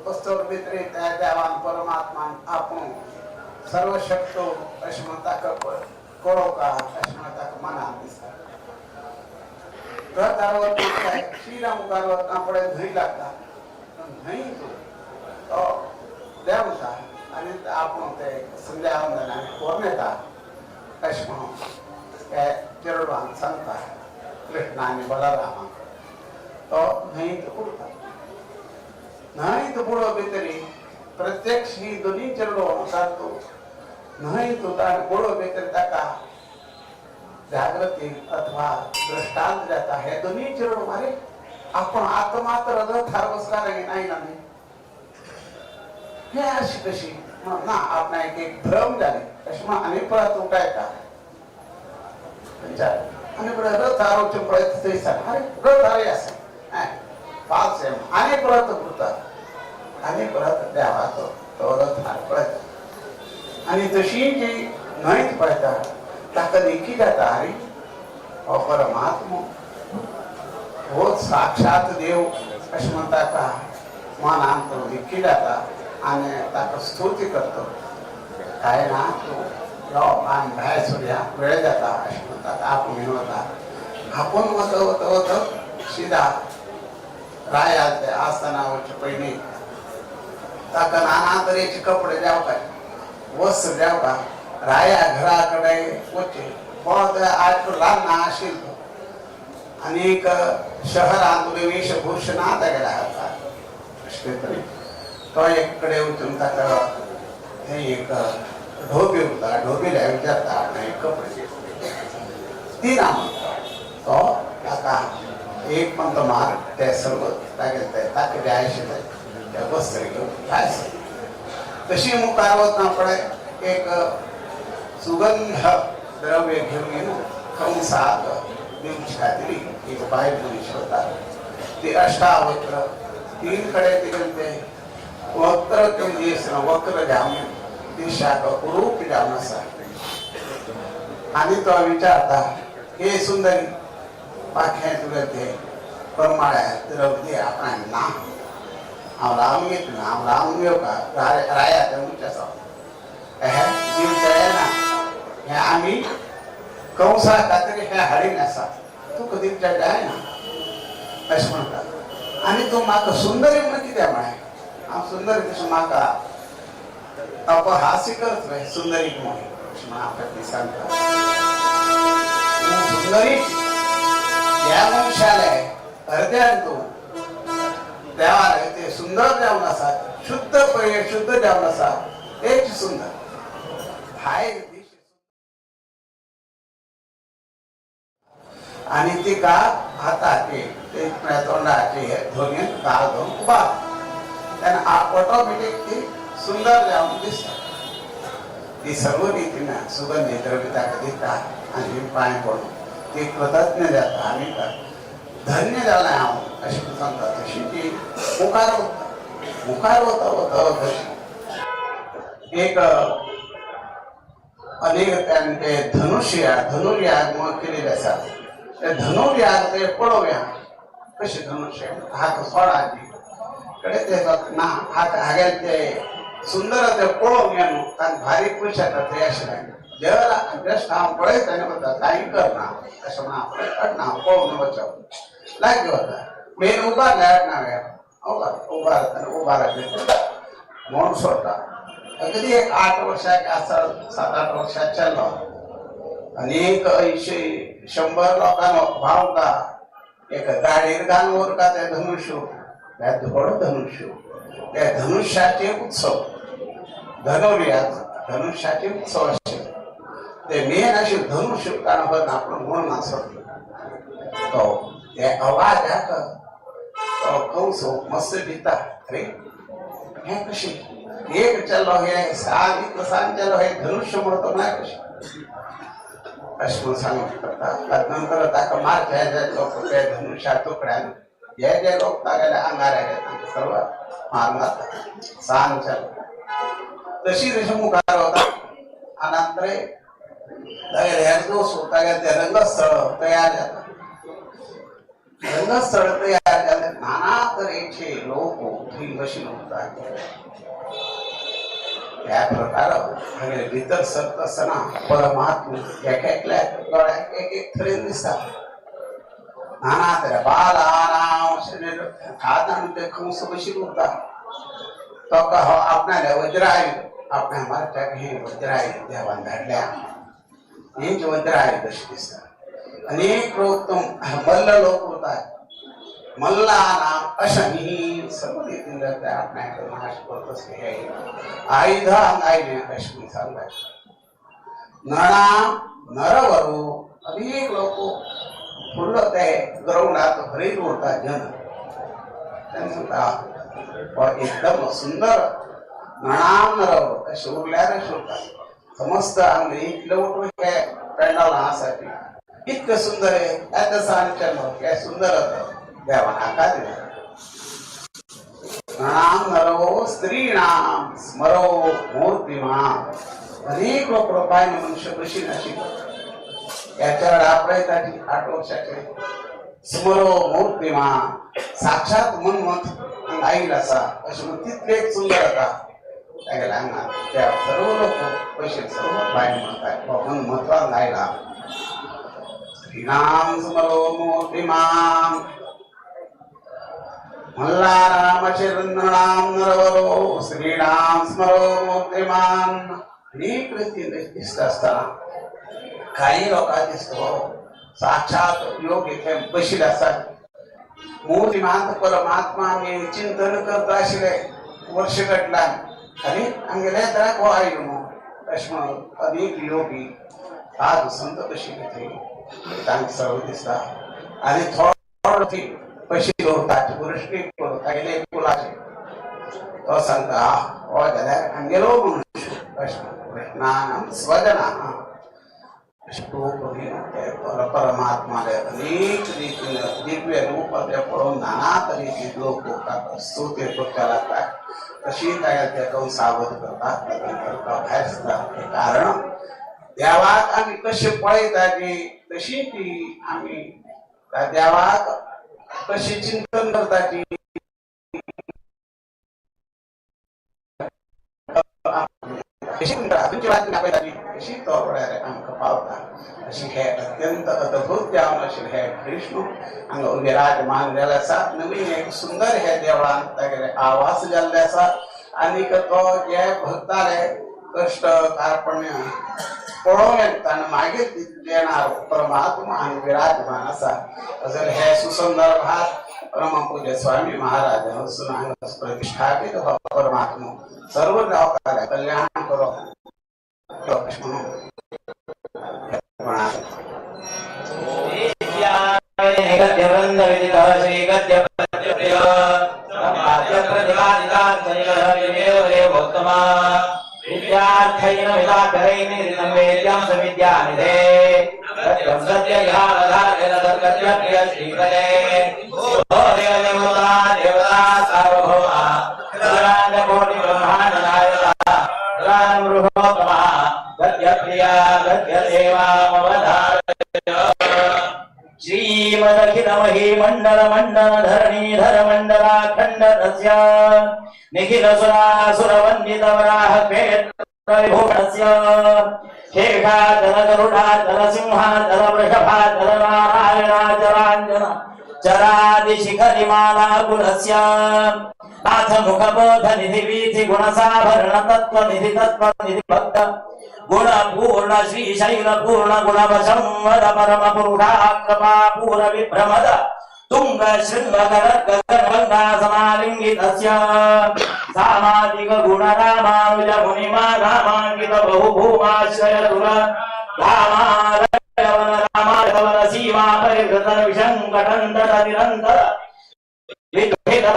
बसतोर भितर त्या देवान परमात्मान आपूण सर्व शक्तो अशें म्हणटा कळोवका अशें म्हणटा मनान दिसता रथार वतना शिरा मुखार वतना पळय न्हंय लागता न्हंय तो देंवता आनी आपूण ते संध्या वंदनाक कोण येता अशें म्हणून हे चेडवांक सांगता कृष्ण आनी बलरामाक तो न्हंयत बुडता न्हंयत बुडो भितरी प्रत्यक्ष ही दोनी चेडवां जातो न्हंयत बुडो भितर ताका जागृती अथवा दृष्टांत जाता हे दोनी चेडवां मारे आपण आत्मात्र रथार बसला रे नाही ना हे अशी कशी ना आपण एक भ्रम झाले अशी मग आणि परत उठायचा आणि परत रथार वचून पळयत थंयसर अरे रथार आसा पाच आणि परत उरतात आणि परत देवाचो तो रथार पळयता आणि तशी जी न्हंयत पळयता ताका देखी जाता अरे हो परमात्मा हो साक्षात देव अशें म्हणटा का मनान तो देखी जाता आनी ताका स्तुती करतो काय ना तूं यो आनी भायर सरया वेळ जाता अशें म्हणटा आपूण घेवन वता आपूण वत सिदा राया आसतना वचचे पयलीं ताका नाना तरेचे कपडे देंवपाय वस्त्र देंवता राया घरा कडेन वचचे बहुत आज ल्हान आशिल्लो अनेक शहरांतून वेशभूषणात गेला होता तरी तो एककडे उचलून टाकला हे एक ढोबी होता ढोबीला विचारता नाही कपडे ती नाम तो आता एक म्हणतो मार ते सर्व टाकेल ताके द्यायचे त्या वस्त्र घेऊन जायचं तशी मुखार होत ना पडे एक सुगंध द्रव्य घेऊन येणं कंसात दिवशी दिली एक बाहेर मनुष्य होता ते अष्टावक्र तीन कडे तिकडे ते वक्र तुम्ही वक्र जाऊन दिशाक रूप जाऊन असा आणि तो विचारता हे सुंदरी पाख्या तुला ते प्रमाळ्या द्रव्य आपण ना राम घेत ना राम घेऊ का राया त्या मुच्याचा जीव ना हे आम्ही कंसा कातरी ह्या हाडीन असा तू कधी आहे ना असं म्हणतात आणि तो माका सुंदरी म्हणून किती म्हणे हा सुंदरी तसं माका अपहास्य करतोय सुंदरी म्हणून आपल्याला सांगतात सुंदरी या वंशाला अर्ध्यान तो देवाला ते सुंदर जेवण असा शुद्ध शुद्ध जेवण असा एक सुंदर हाय आणि ती का हाताचे ते तोंडाचे धोनी काळ धोन उभा त्यांना ऑटोमॅटिक ती सुंदर जाऊन दिसतात ती सर्व रीतीनं सुगंधी द्रव्यता देतात आणि पाय पडून ते कृतज्ञ जातात आम्ही धन्य झाला आहोत अशी सांगतात तशी ती मुखार होता एक अनेक त्यांचे धनुर्याग मग केलेले असतात त्या धनुर्याग ते पडव्या कसे धनुष्य हात सोडायची कडे ते ना हात हाग्यात ते सुंदर ते पळवून येणं कारण भारी खुश येतात ते असे नाही जरा जस्ट हा पळायचं आणि म्हणतात काही करणार असं म्हणा आपण अडणार पळवून बचाव लागे होता मेन उभारल्या अडणार उभा म्हणून सोडता कधी एक 8 वर्षाच्या असं 7-8 वर्षात चाललो अनेक 100 लोकांना भाव का एक गाडीर गानवर का त्या धनुष्य त्या धनुष्य त्या धनुष्याचे उत्सव धनुष्याचे उत्सव असे ते मेन असे धनुष्य कारण आपण म्हणून असं तो त्या आवाज कंस मस्त भीता अरे हे कशी एक चलो हे सांग चलो हे धनुष्य म्हणतो ना कशी अश्व सांगतात नंतर ताका मार लोक त्या धनुष्या तुकड्यान जे लोक तागेल्या अंगाऱ्या सर्व मार मारतात सांग चलो तशी जशी मुखार होता अनंतर ते रंगस्थळ तयार जातात रंगस्थळ तयार झाले नाना तऱ्हेचे लोक बशी होतात त्या प्रकार भीतर सरत असताना परमात्मा एकेकल्या डोळ्यात एक थरेन दिसतात नाना तऱ्हे बाल आराम शरीर खाताना ते कंस बशी होतात तो का आपणाला वज्राय आपल्या मारच्या हे वज्राय देवान धाडल्या हे जे वज्राय कशी दिसतात अनेक लोक मल्ल लोक होतात मल्ला नाम अशनी सर्व रीतीने त्या आपल्याकडे नाश करत असते आयुध अंगाईने अश्विनी सांगायचं नळा नरवरू अनेक लोक फुलं ते ग्राउंडात भरीत होतात जन त्यांना एकदम सुंदर नणाम नरवरू असे उरल्याने शोधतात समस्त अंग 1 किलोमीटर पेंडाला आसाठी इतकं सुंदर आहे त्याचं सांगचन काय सुंदर होतं देवाना का दिला नाम नरो स्त्रीणाम स्मरो मूर्तिमान अनेक लोक पाहिजे मनुष्य कशी नशी याच्यावर आपल्यासाठी 8 वर्षाचे स्मरो मूर्तिमान साक्षात मनमत आईल असा अशी तितले सुंदर होता त्या सर्व लोक पैसे सर्व पाहिजे म्हणतात मन महत्वान गायला श्रीनाम स्मरो मूर्तिमान मल्ला राम शरणनाम नरवरो श्रीराम स्मरो मूर्तिमान अनेक रीतीने दिसत असताना काही लोक दिसतो साक्षात योग इथे बशील असतात मूर्तिमांत परमात्मा मी चिंतन करत आशिले वर्ष घटला आणि आमगेले तर कोई कश्म अनेक योगी साधू संत कशी घेते तांक सर्व दिसता आणि थोडी कशी दोरतात पुरुषकी करतायले कुलाचे तो सांगता ओ जाल्यार आमगेलो मनुष्य कश्म कृष्णानम स्वजना परमात्मा अनेक रीतीनं दिव्य रूप पळून नाना तऱ्हेची लोक स्तुती करतात तशी काय त्या सावध करतात बाहेर सुद्धा कारण देवाक आम्ही कसे पळयताची तशी ती आम्ही त्या देवाक कशी चिंतन करताची अशी आमकां पावता अशी हे अत्यंत अद्भुत जावन आशिल्ले हे कृष्ण हांगा विराजमान जाल्ले आसा नवीन एक सुंदर हे देवळान तागेले आवास जाल्ले आसा आनीक तो जे भक्ताले कश्ट कार्पण्य पळोवन येता आनी मागीर देणार परमात्मा हांगा विराजमान आसा अजून हे सुसुंदर भात परम पूज्य स्वामी महाराज वचून हांगा प्रतिष्ठापीत हो परमात्मा सर्व लोकांचे कल्याण करो श्रीमदखिलमही मंडल मंडल धरणीधर मंडलाखंड तस्य निखिल सुरासुर वंदित वराह क्षेत्रविभूषणस्य शेषाचल गरुडाचल सिंहाचल वृषभाचल नारायणाचलाञ्जन चरादिशिखरिमाला गुणस्य नाथ मुखबोध निधि वीथि गुणसाभरण तत्व निधि भक्त गुण पूर्ण श्री शैल पूर्ण गुण वशंवर परम पुरुषा कृपा पूर विभ्रमद तुंग शृंग गंगा समालिंगितस्य सामाजिक गुण रामानुज मुनिमा रामांकित बहुभूमाश्रय दुर रामालयवन रामाधवन सीमा परिवृत विशंकटंतर निरंतर विद्वेद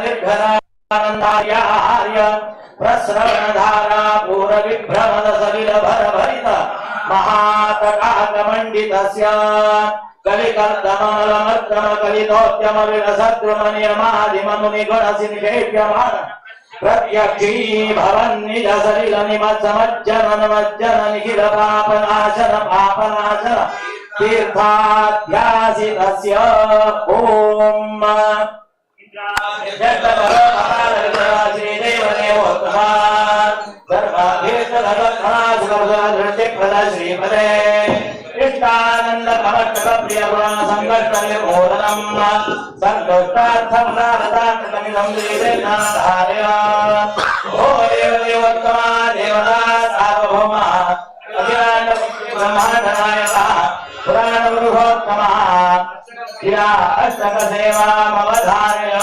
निर्घर आनंदार्याहार्य प्रस्रवणधारा पूर विभ्रमद सलिल भर भरित महातटाकमण्डितस्य कलिकर्दमलमर्दम कलितोद्यम विलसद्रुम नियमादिमनुनिगणसिनिषेव्यमान प्रत्यक्षी भवन् निज सलिल निमज्जन निमज्जन निखिल पापनाशन तीर्थाध्यासितस्य ओम श्रीपदे इष्टानंद कवच प्रिय गुण संकट निर्मूलनम संतोषार्थम नारदात्मकमिदं श्रीदेवनाथार्य ओ देवदेवोत्तमा देवता सार्वभौमा अखिलांड ब्रह्मांड नायका पुराण पुरुषोत्तमा या अष्टक सेवा मवधार्य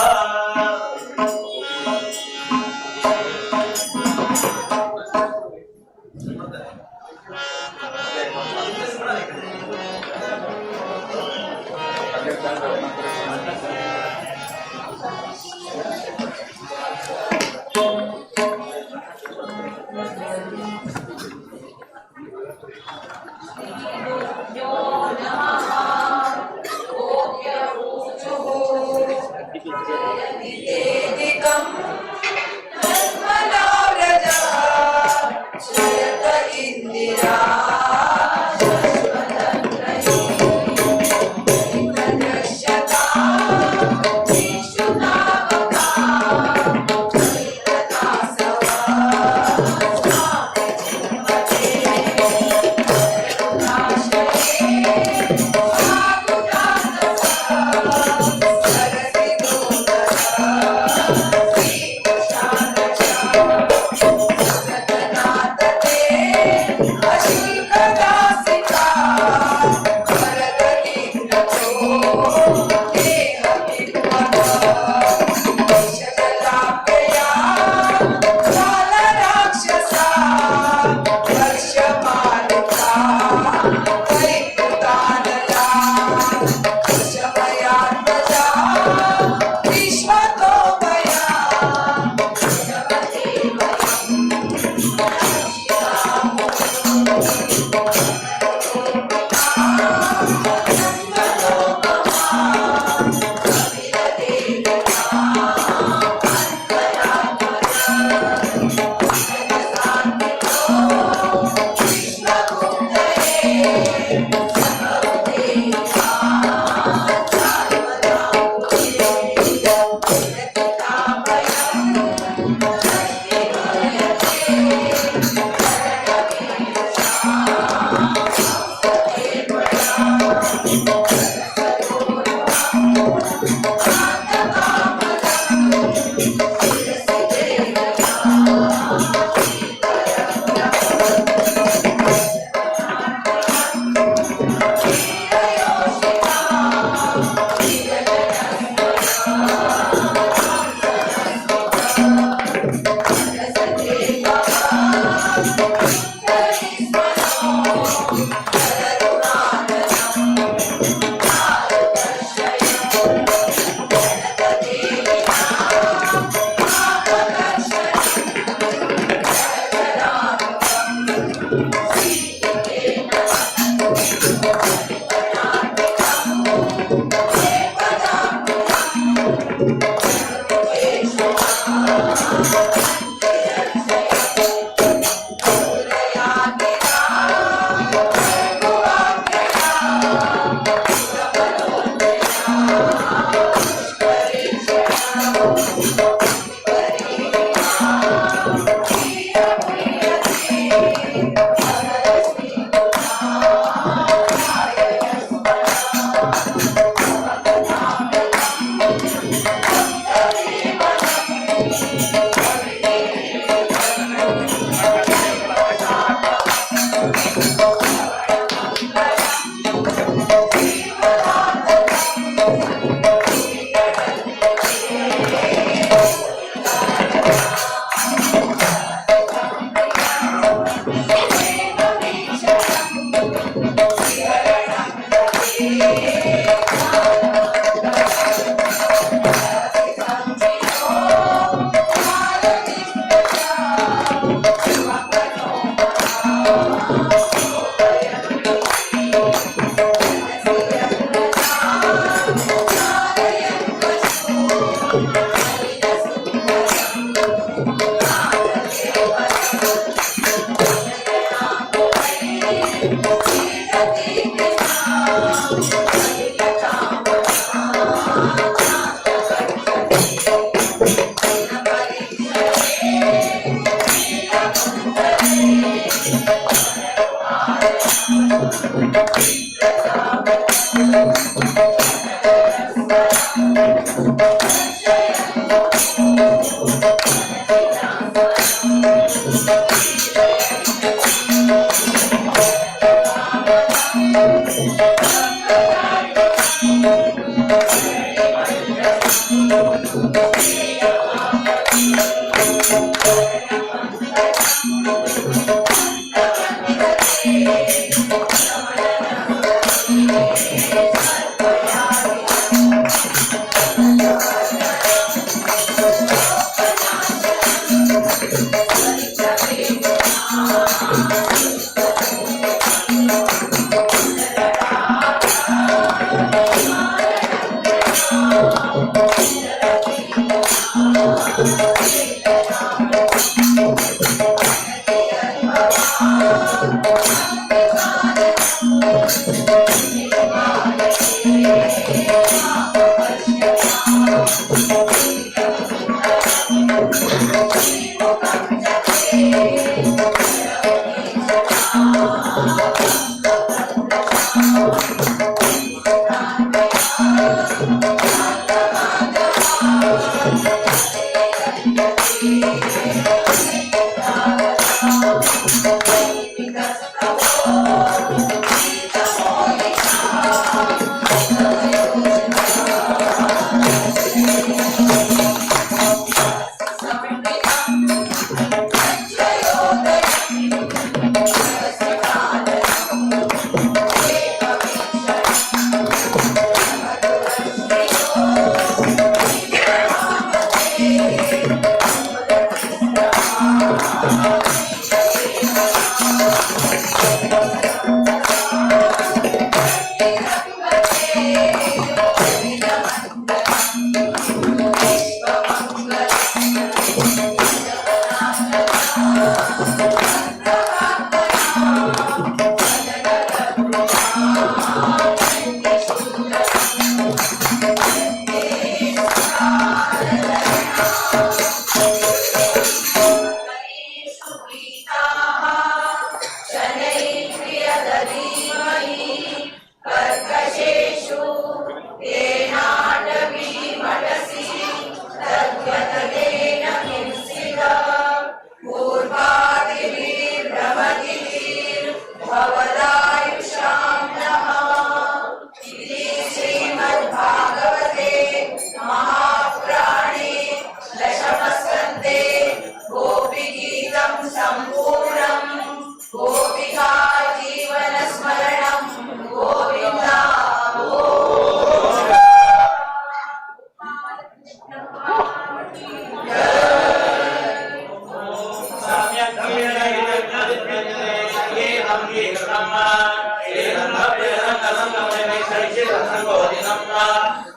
गोपीगीतं सम्पूर्णम्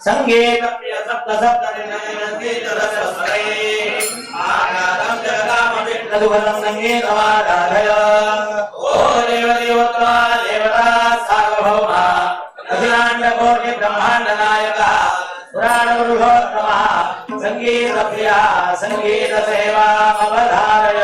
संगीत प्रिय सप्त सप्त संगीत रसस्वरे आनादं जगदामपि तदुभलं संगीतमाराधय ओ देवदेवता देवता सार्वभौमा अखिलाण्डकोटि ब्रह्माण्ड नायकः पुराणपुरुषोत्तमः संगीतप्रिया संगीतसेवामवधारय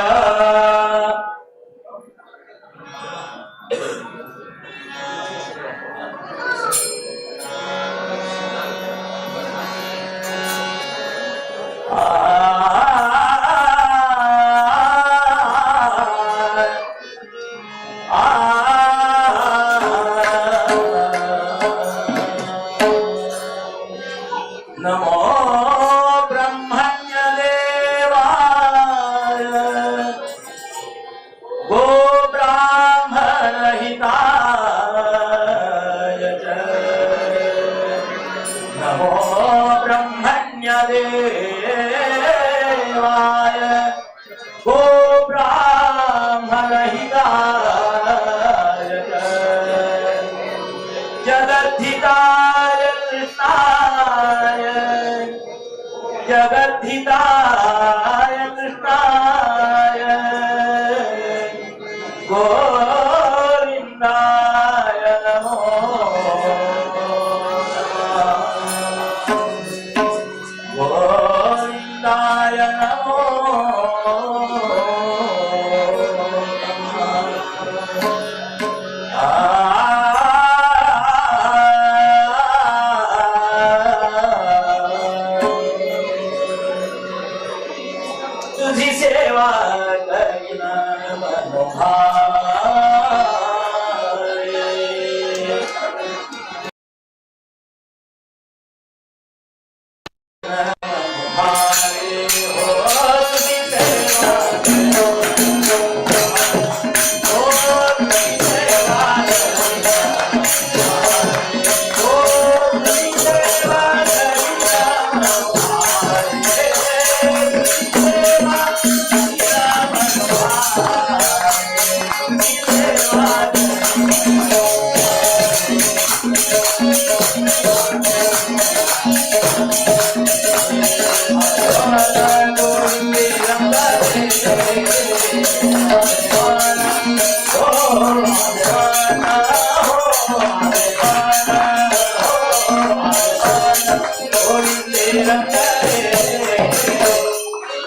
नमो ब्रह्मण्य देवाय गो ब्राह्मण हिताय च नमो ब्रह्मण्य देवाय गो ब्राह्मण हिताय च जगद्धिताय कृष्णाय जगद्धिताय कृष्णाय गोविन्दाय नमो गोविन्दाय नमो तुझी सेवा करीना मनोभावे हो तुझी सेवा हो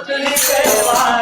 तुझी सेवा हो तुझी सेवा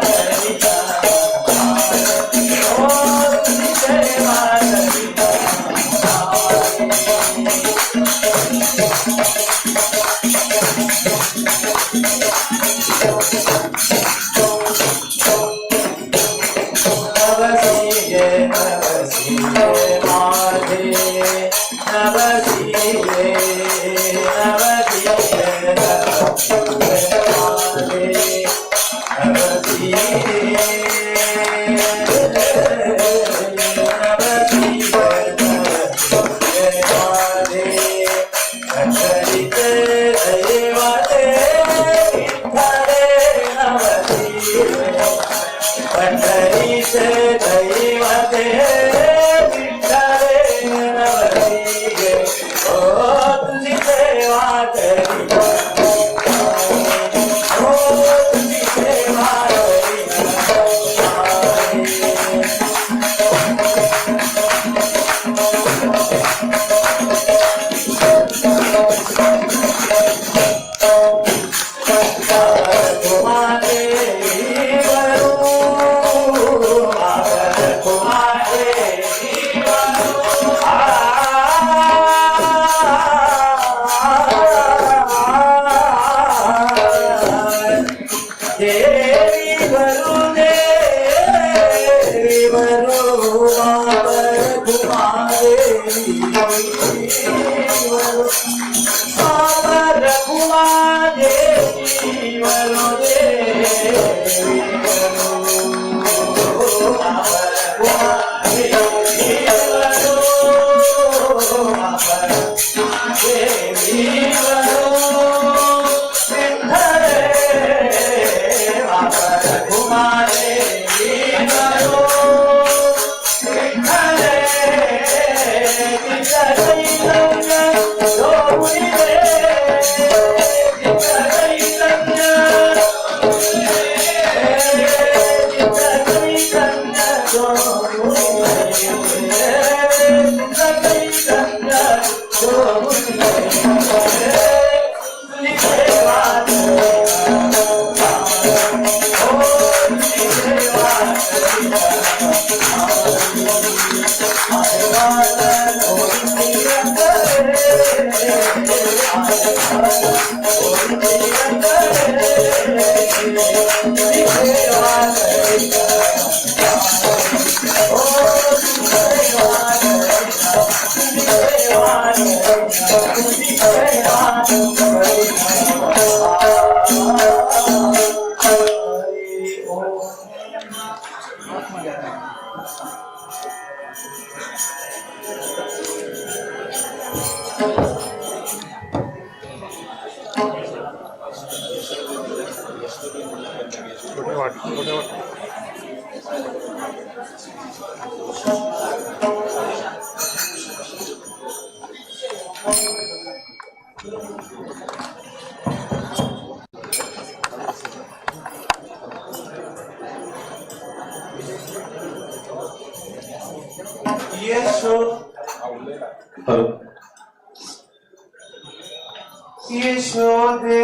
यशोदे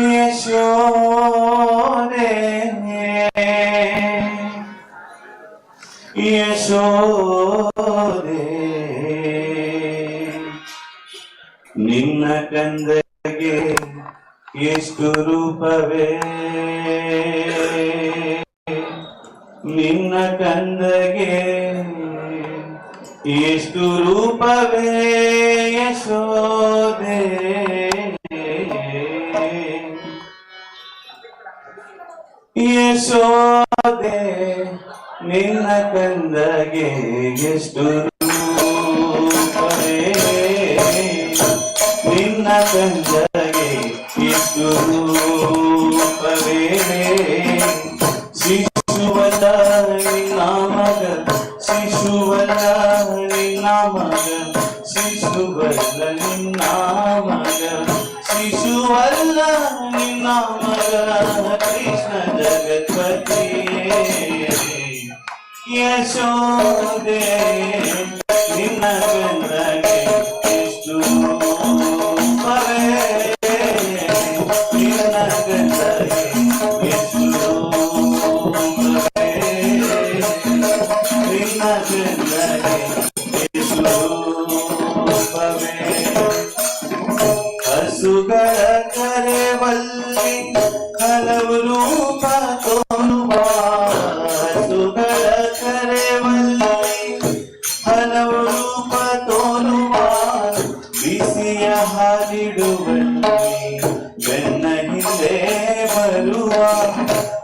यशोदे यशोदे ನಿನ್ನ ಕಂದಗೆ ಎಷ್ಟು ರೂಪವೇ ನಿನ್ನ ಕಂದಗೆ ಎಷ್ಟು ರೂಪವೇ ಯಶೋದೆ ಯಶೋದೆ ನಿನ್ನ ಕಂದಗೆ ಎಷ್ಟು ರೂಪವೇ ನಿನ್ನ ಕಂದಗೆ ಎಷ್ಟು ರೂಪವೇ ಶಿಶುವಲ್ಲ ನಿನ್ನ ಮಗ ಶಿಶುವಲ್ಲ ನಿನ್ನ ಮಗ ಶಿಶುವಲ್ಲ ನಿನ್ನ ಮಗ ಶಿಶುವಲ್ಲ ನಿನ್ನ ಮಗ ಕೃಷ್ಣ ಜಗತ್ಪತಿಯೇ ಯಶೋದೆ ನಿನ್ನ ಕಂದಗೆ ಎಷ್ಟು ರೂಪವೇ ನಿನ್ನ ಕಂದಗೆ ಎಷ್ಟು ರೂಪವೇ ನಿನ್ನ ಕಂದಗೆ ಎಷ್ಟು ರೂಪವೇ ಹಸುಗಳ ಕರೆವಲ್ಲಿ ಹಲವು ರೂಪ ತೋರುವ ಹಸುಗಳ ಕರೆವಲ್ಲಿ ಹಲವು ರೂಪ ತೋರುವ ಬಿಸಿಯ ಹಾಲಿಡುವಲ್ಲಿ ಬೆನ್ನ ಹಿಂದೆ ಬರುವ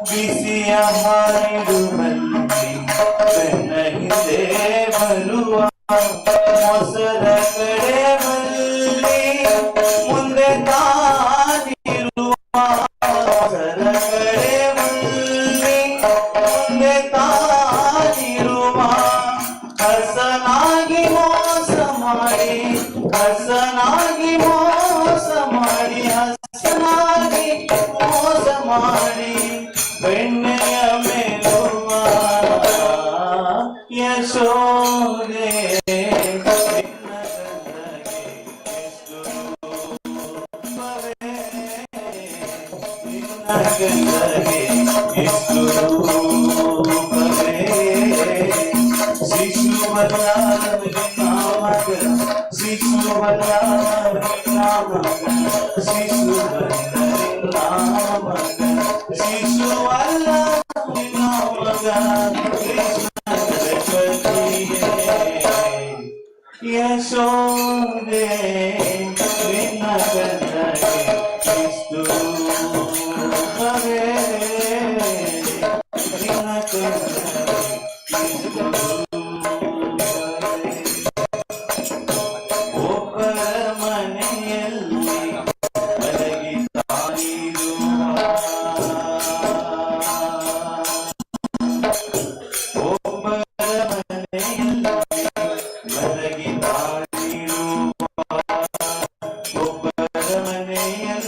ಬಿಸಿಯ ಹಾಲಿಡುವಲ್ಲಿ ಬೆನ್ನ ಹಿಂದೆ ಬರುವ ಮೊಸರ ಕಡೆವಲ್ಲಿ ಮುಂದೆ ತಾನಿರುವ ಮೊಸರ ಕಡೆವಲ್ಲಿ ಮುಂದೆ ತಾನಿರುವ ಹಸನಾಗಿ ಮೋಸ ಮಾಡಿ ಹಸನಾಗಿ ಮೋಸ ಮಾಡಿ ಹಸನಾಗಿ ಮೋಸ ಮಾಡಿ ಬೆಣ್ಣೆಯ ಮೇಲುವ ಯಶೋದೆ ನಿನ್ನ ಕಂದಗೆ ಎಷ್ಟು ರೂಪವೇ ಶಿಶುವಲ್ಲ ನಿನ್ನ ಮಗ ಶಿಶುವಲ್ಲ ನಿನ್ನ ಮಗ ಶಿಶುವಲ್ಲ ನಿನ್ನ ಮಗ ಶಿಶುವಲ್ಲ ನಿನ್ನ ಮಗ ಕೃಷ್ಣ ಜಗತ್ಪತಿಯೇ ಯಶೋದೆ ನಿನ್ನ ಕಂದಗೆ ಎಷ್ಟು ರೂಪವೇ ನಿನ್ನ ಕಂದಗೆ ಎಷ್ಟು ರೂಪವೇ ಒಬ್ಬರ ಮನೆಯಲ್ಲಿ ಮಲಗಿ ತಾನಿರುವ ಒಬ್ಬರ ಮನೆಯಲ್ಲಿ ಮಲಗಿ ತಾನಿರುವ ಒಬ್ಬರ ಮನೆಯಲ್ಲಿ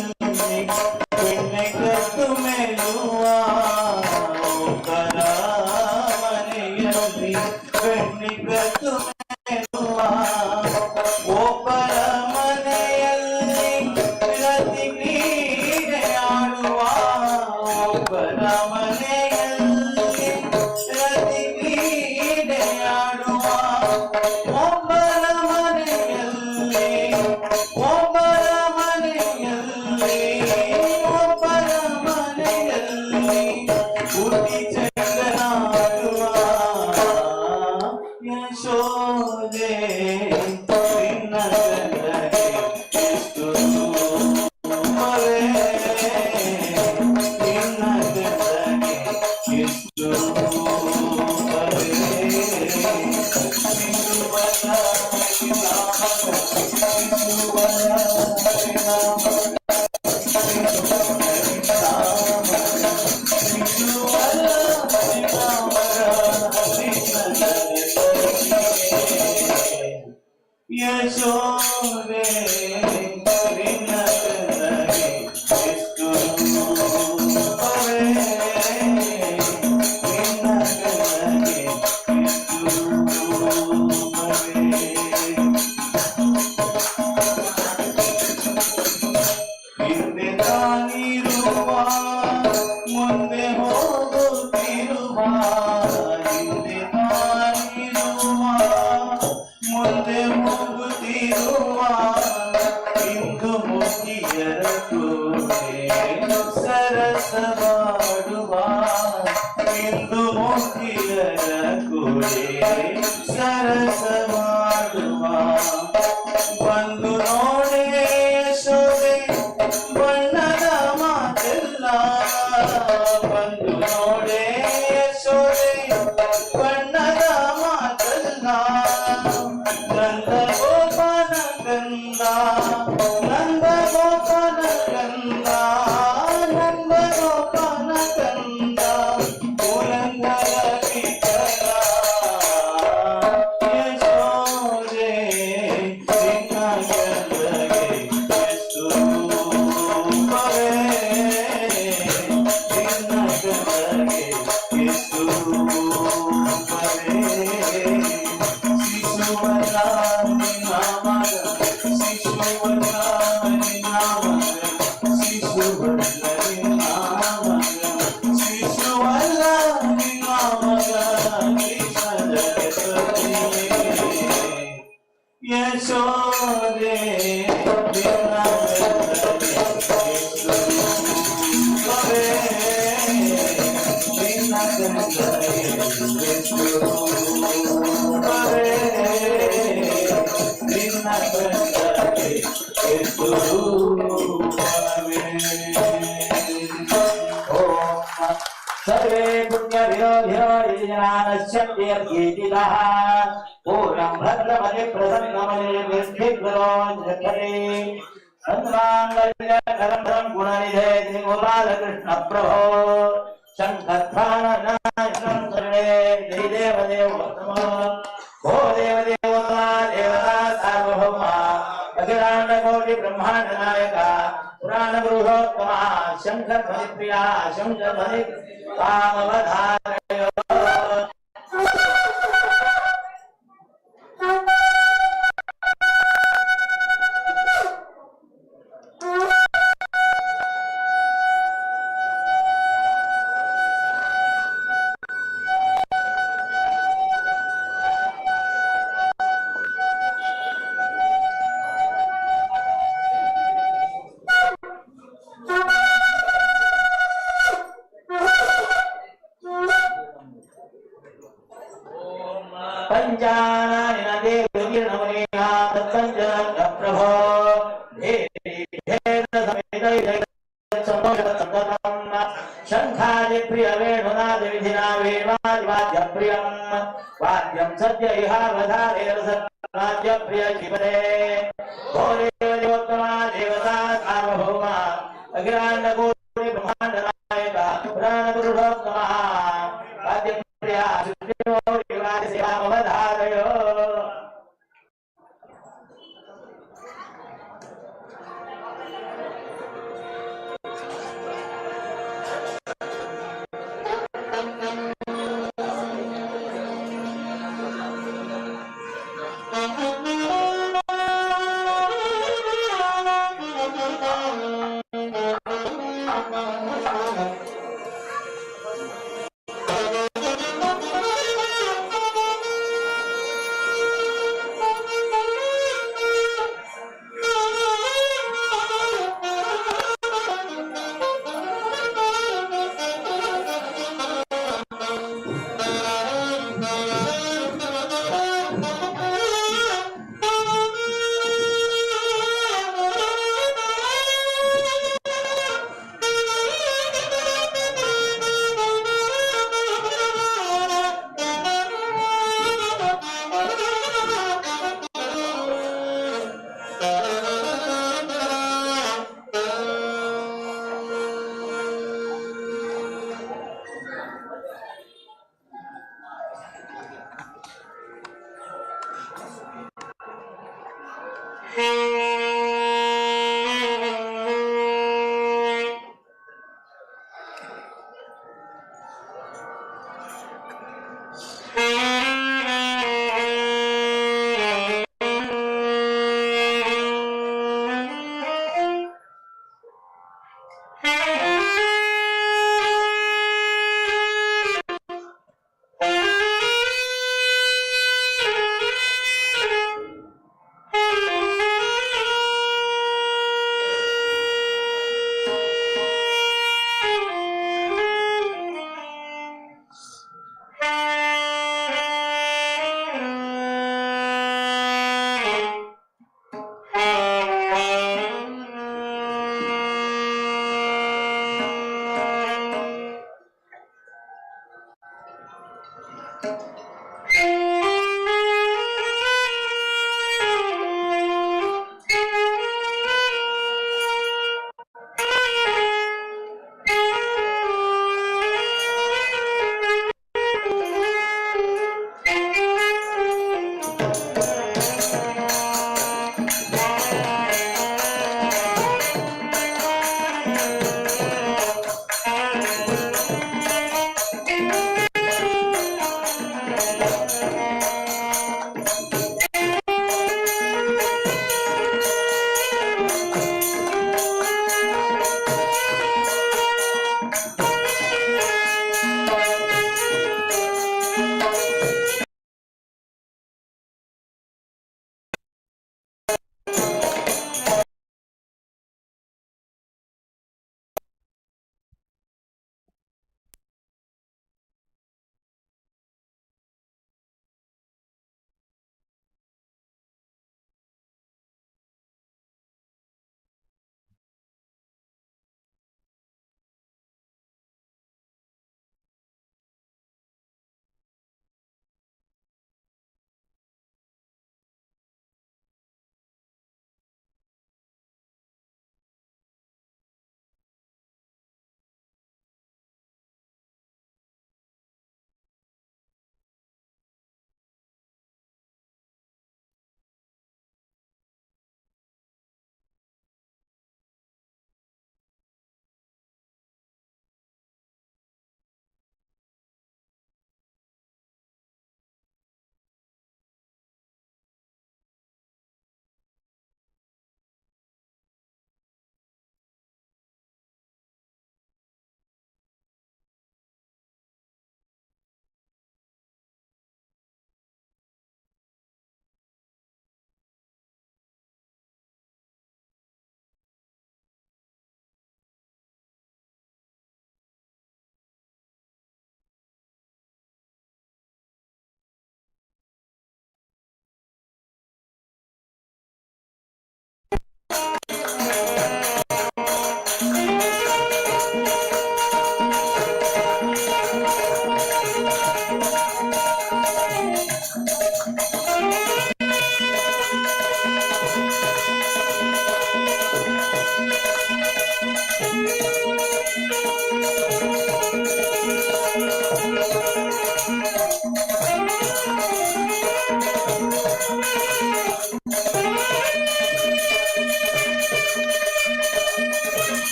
ಮನೆಯಲ್ಲಿ ರತಿ ಕ್ರೀಡೆಯಾಡುವ ಒಬ್ಬರ ಮನೆಯಲ್ಲಿ ಒಬ್ಬರ ಮನೆಯಲ್ಲಿ ಒಬ್ಬರ ಮನೆಯಲ್ಲಿ ಹುಟ್ಟಿ ಚಂದನಾಡುವ ಯಶೋದೆ ನಿನ್ನ ಕಣ್ಣಗೆ ಎಷ್ಟು ರೂಪವೇ ನಿನ್ನ ಕಣ್ಣಗೆ ಎಷ್ಟು ರೂಪವೇ ಯಶೋದೆ ನಿನ್ನ ಕಣ್ಣಗೆ ಎಷ್ಟು ರೂಪವೇ ನಿನ್ನ ಕಣ್ಣಗೆ ಎಷ್ಟು ರೂಪವೇ ಹಿಂದೆ ತಾನಿರುವ ಮುಂದೆ ಹೋಗುತ್ತಿರುವ ಹಿಂದೆ ತಾನಿರುವ ಮುಂದೆ ಹೋಗುತ್ತಿರುವ ಇಂದು ಮುಗಿಯರ ಕೂಡೆ ಸರಸವಾಡುವ ಇಂದು ಮುಗಿಯರ ಕೂಡೆ ಸರಸವಾಡುವ ಬಂದು ನೋಡೆ ಯಶೋದೆ ಬಣ್ಣದ ಮಾತೆಲ್ಲ ಬಂದು ನೋಡೆ ಯಶೋದೆ ಬಣ್ಣದ ಮಾತೆಲ್ಲ ನಂದ ಗೋಪನ ಗಂಧ ನಂದ ಗೋಪನ ಗಂಧ ನಂದ ಗೋಪನ ಗಂಧ ಪುರಂದರ ವಿಠಲ ಯಶೋದೆ ನಿನ್ನ ಕಣ್ಣಗೆ ಎಷ್ಟು ರೂಪವೇ ನಿನ್ನ ಕಣ್ಣಗೆ ಎಷ್ಟು ರೂಪವೇ ಶಿಶುವಲ್ಲ ನಿನ್ನ ಮಗ ಶಿಶುವಲ್ಲ ನಿನ್ನ ಮಗ ಶಿಶುವಲ್ಲ ನಿನ್ನ ಮಗ ಶಿಶುವಲ್ಲ ನಿನ್ನ ಮಗ ಕೃಷ್ಣ ಜಗತ್ಪತಿಯೇ ಯಶೋದೆ ನಿನ್ನ ಕಣ್ಣಗೆ ಎಷ್ಟು ರೂಪವೇ ನಿನ್ನ ಕಣ್ಣಗೆ ಎಷ್ಟು ರೂಪವೇ ನಿನ್ನ ಕಣ್ಣಗೆ ಎಷ್ಟು ರೂಪವೇ ಸರ್ವೇ ಪುಣ್ಯ ವಿರೋಧಿರೋ ಯಜಮಾನಶ್ಚೇತಿದಃ ಪೂರ್ಣಂ ಭದ್ರಮತಿ ಪ್ರಸನ್ನಮತಿ ನಿರ್ವಿಘ್ನೋ ಜಗತೆ ಸಂಗ್ರಾಂಗಲ್ಯಕರಂಧಂ ಗುಣನಿಧೇ ಶ್ರೀಗೋಪಾಲಕೃಷ್ಣ ಪ್ರಭೋ ಶಂಖಧ್ವಾನನಾಶಂ ಸರ್ವೇ ದೇವದೇವೋತ್ತಮ ಭೋ ದೇವದೇವತಾ ದೇವತಾ ಸಾರ್ವಭೌಮ ಅಖಿಲಾಂಡ ಕೋಟಿ ಬ್ರಹ್ಮಾಂಡ ನಾಯಕ ಪುರಾಣ ಗೃಹೋತ್ತಮ ಶಂಕರಧ್ವನಿ ಪ್ರಿಯ ಶಂಕರಧ್ವನಿ ಕಾಮವಧಾರಯ पंचानानि नदे विर्णमुनिया तत्पंचन प्रभो शंखादि प्रिय वेणुनाद विधिना वेणवाद्य प्रियं वाद्यं सद्य इहावधारे रसनाद्य प्रिय जीवने भोरे देवोत्तमा देवता सार्वभौमा अखिलांड कोटि ब्रह्मांड नायक पुराण पुरुषोत्तमा वाद्य प्रिया सेवामवधारयो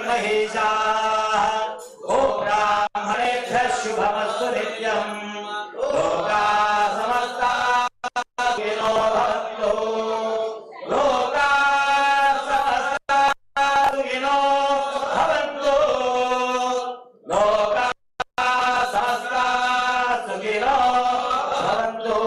महिषाः ॐ ब्राह्मणेभ्यः शुभमस्तु नित्यम् लोकाः समस्ताः सुखिनो भवन्तु लोकाः समस्ताः सुखिनो भवन्तु लोकाः समस्ताः सुखिनो भवन्तु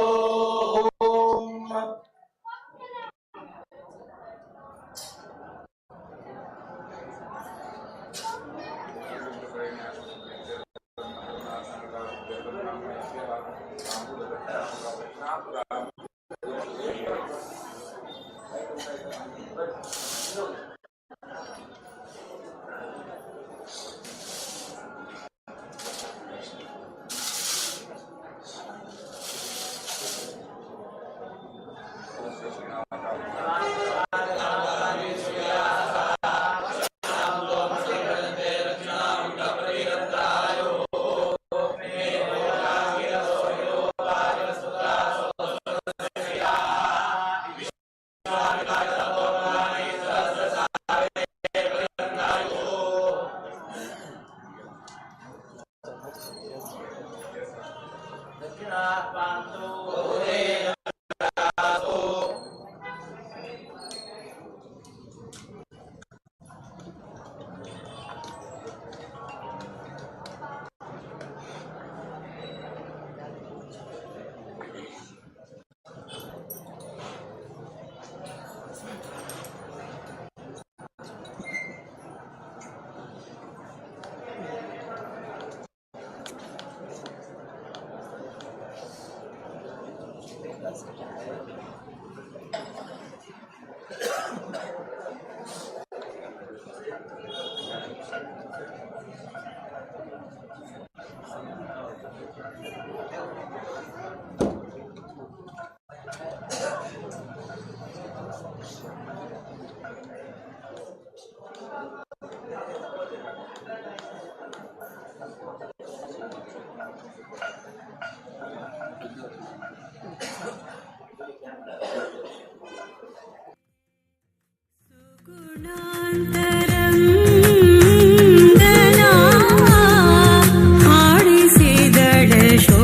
ಹಾಡಿಸಿದಳ ಶೋ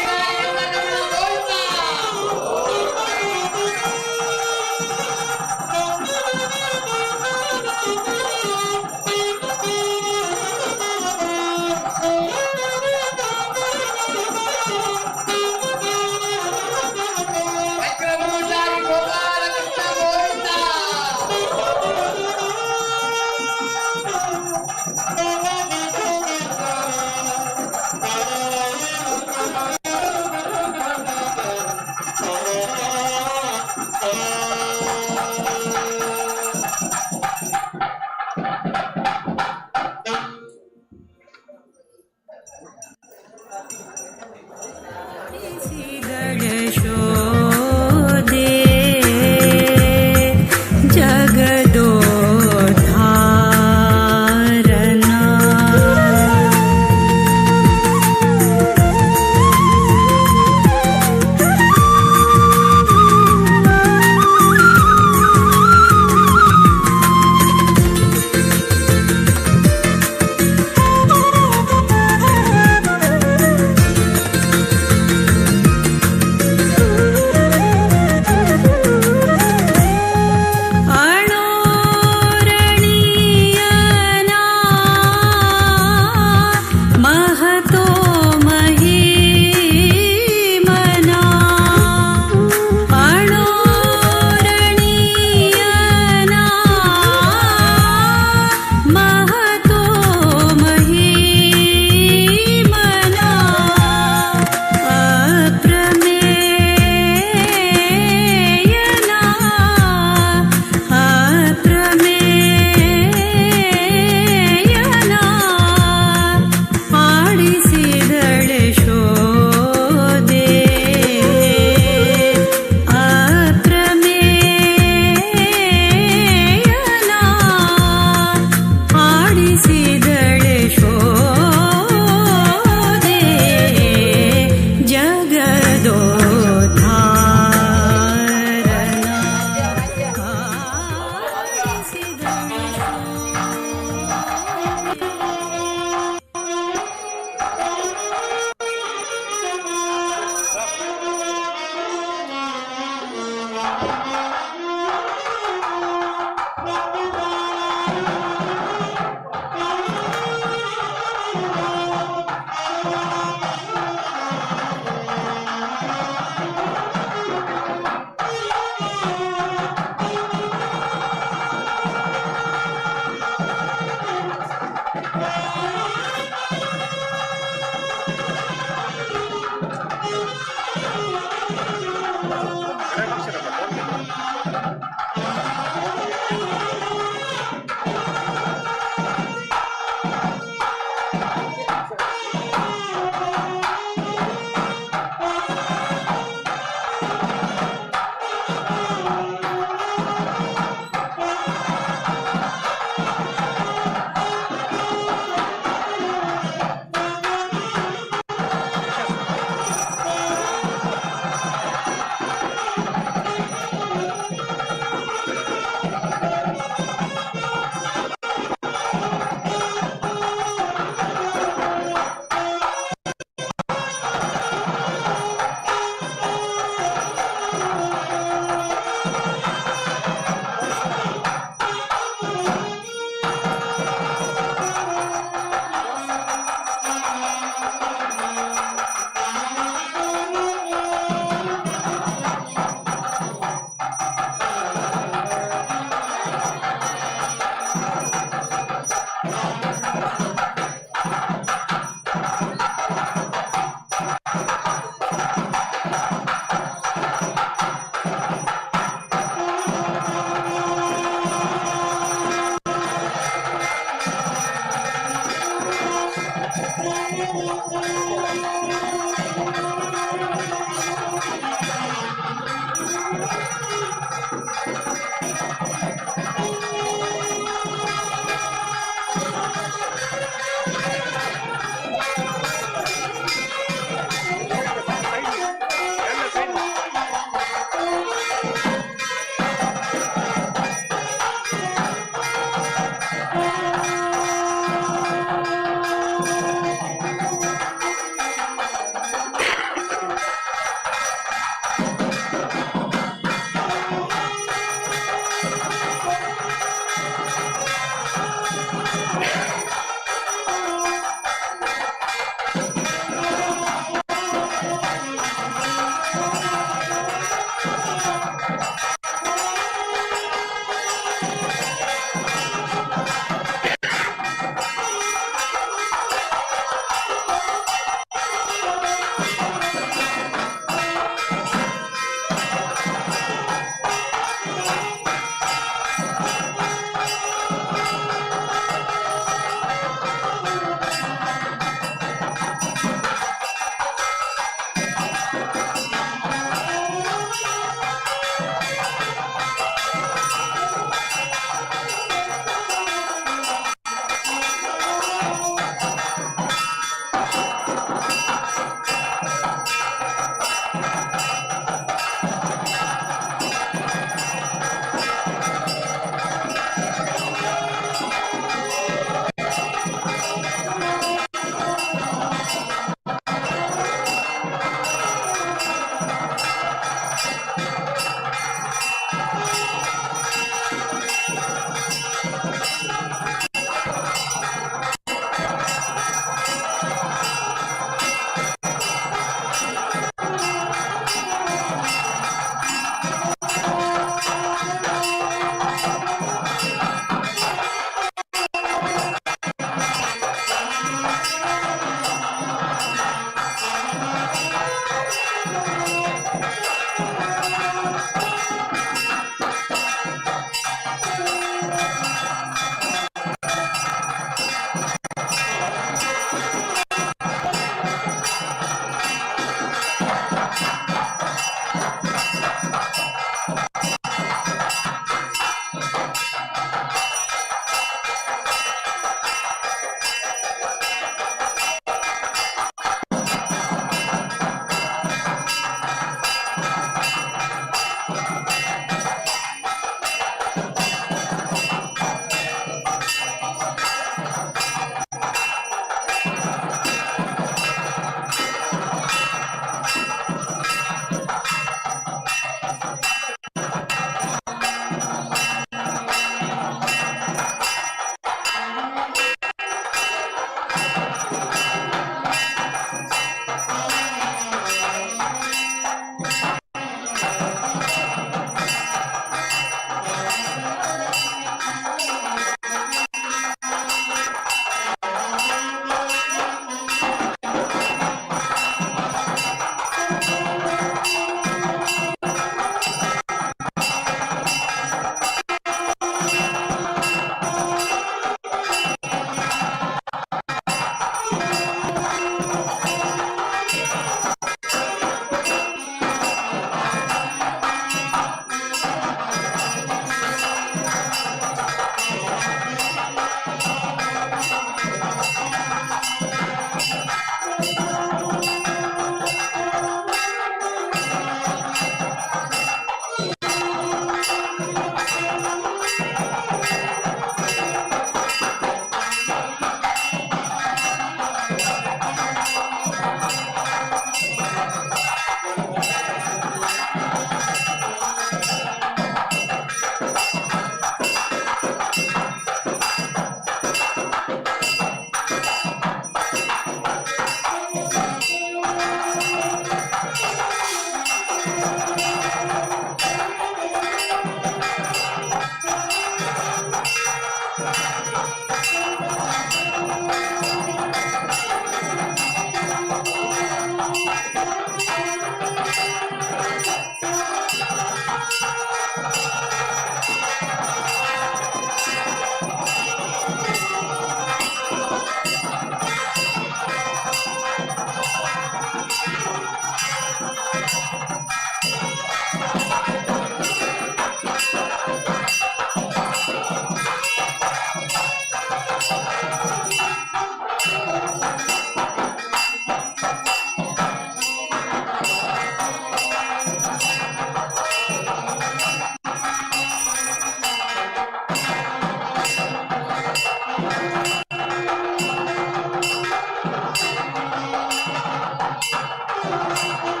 Thank you.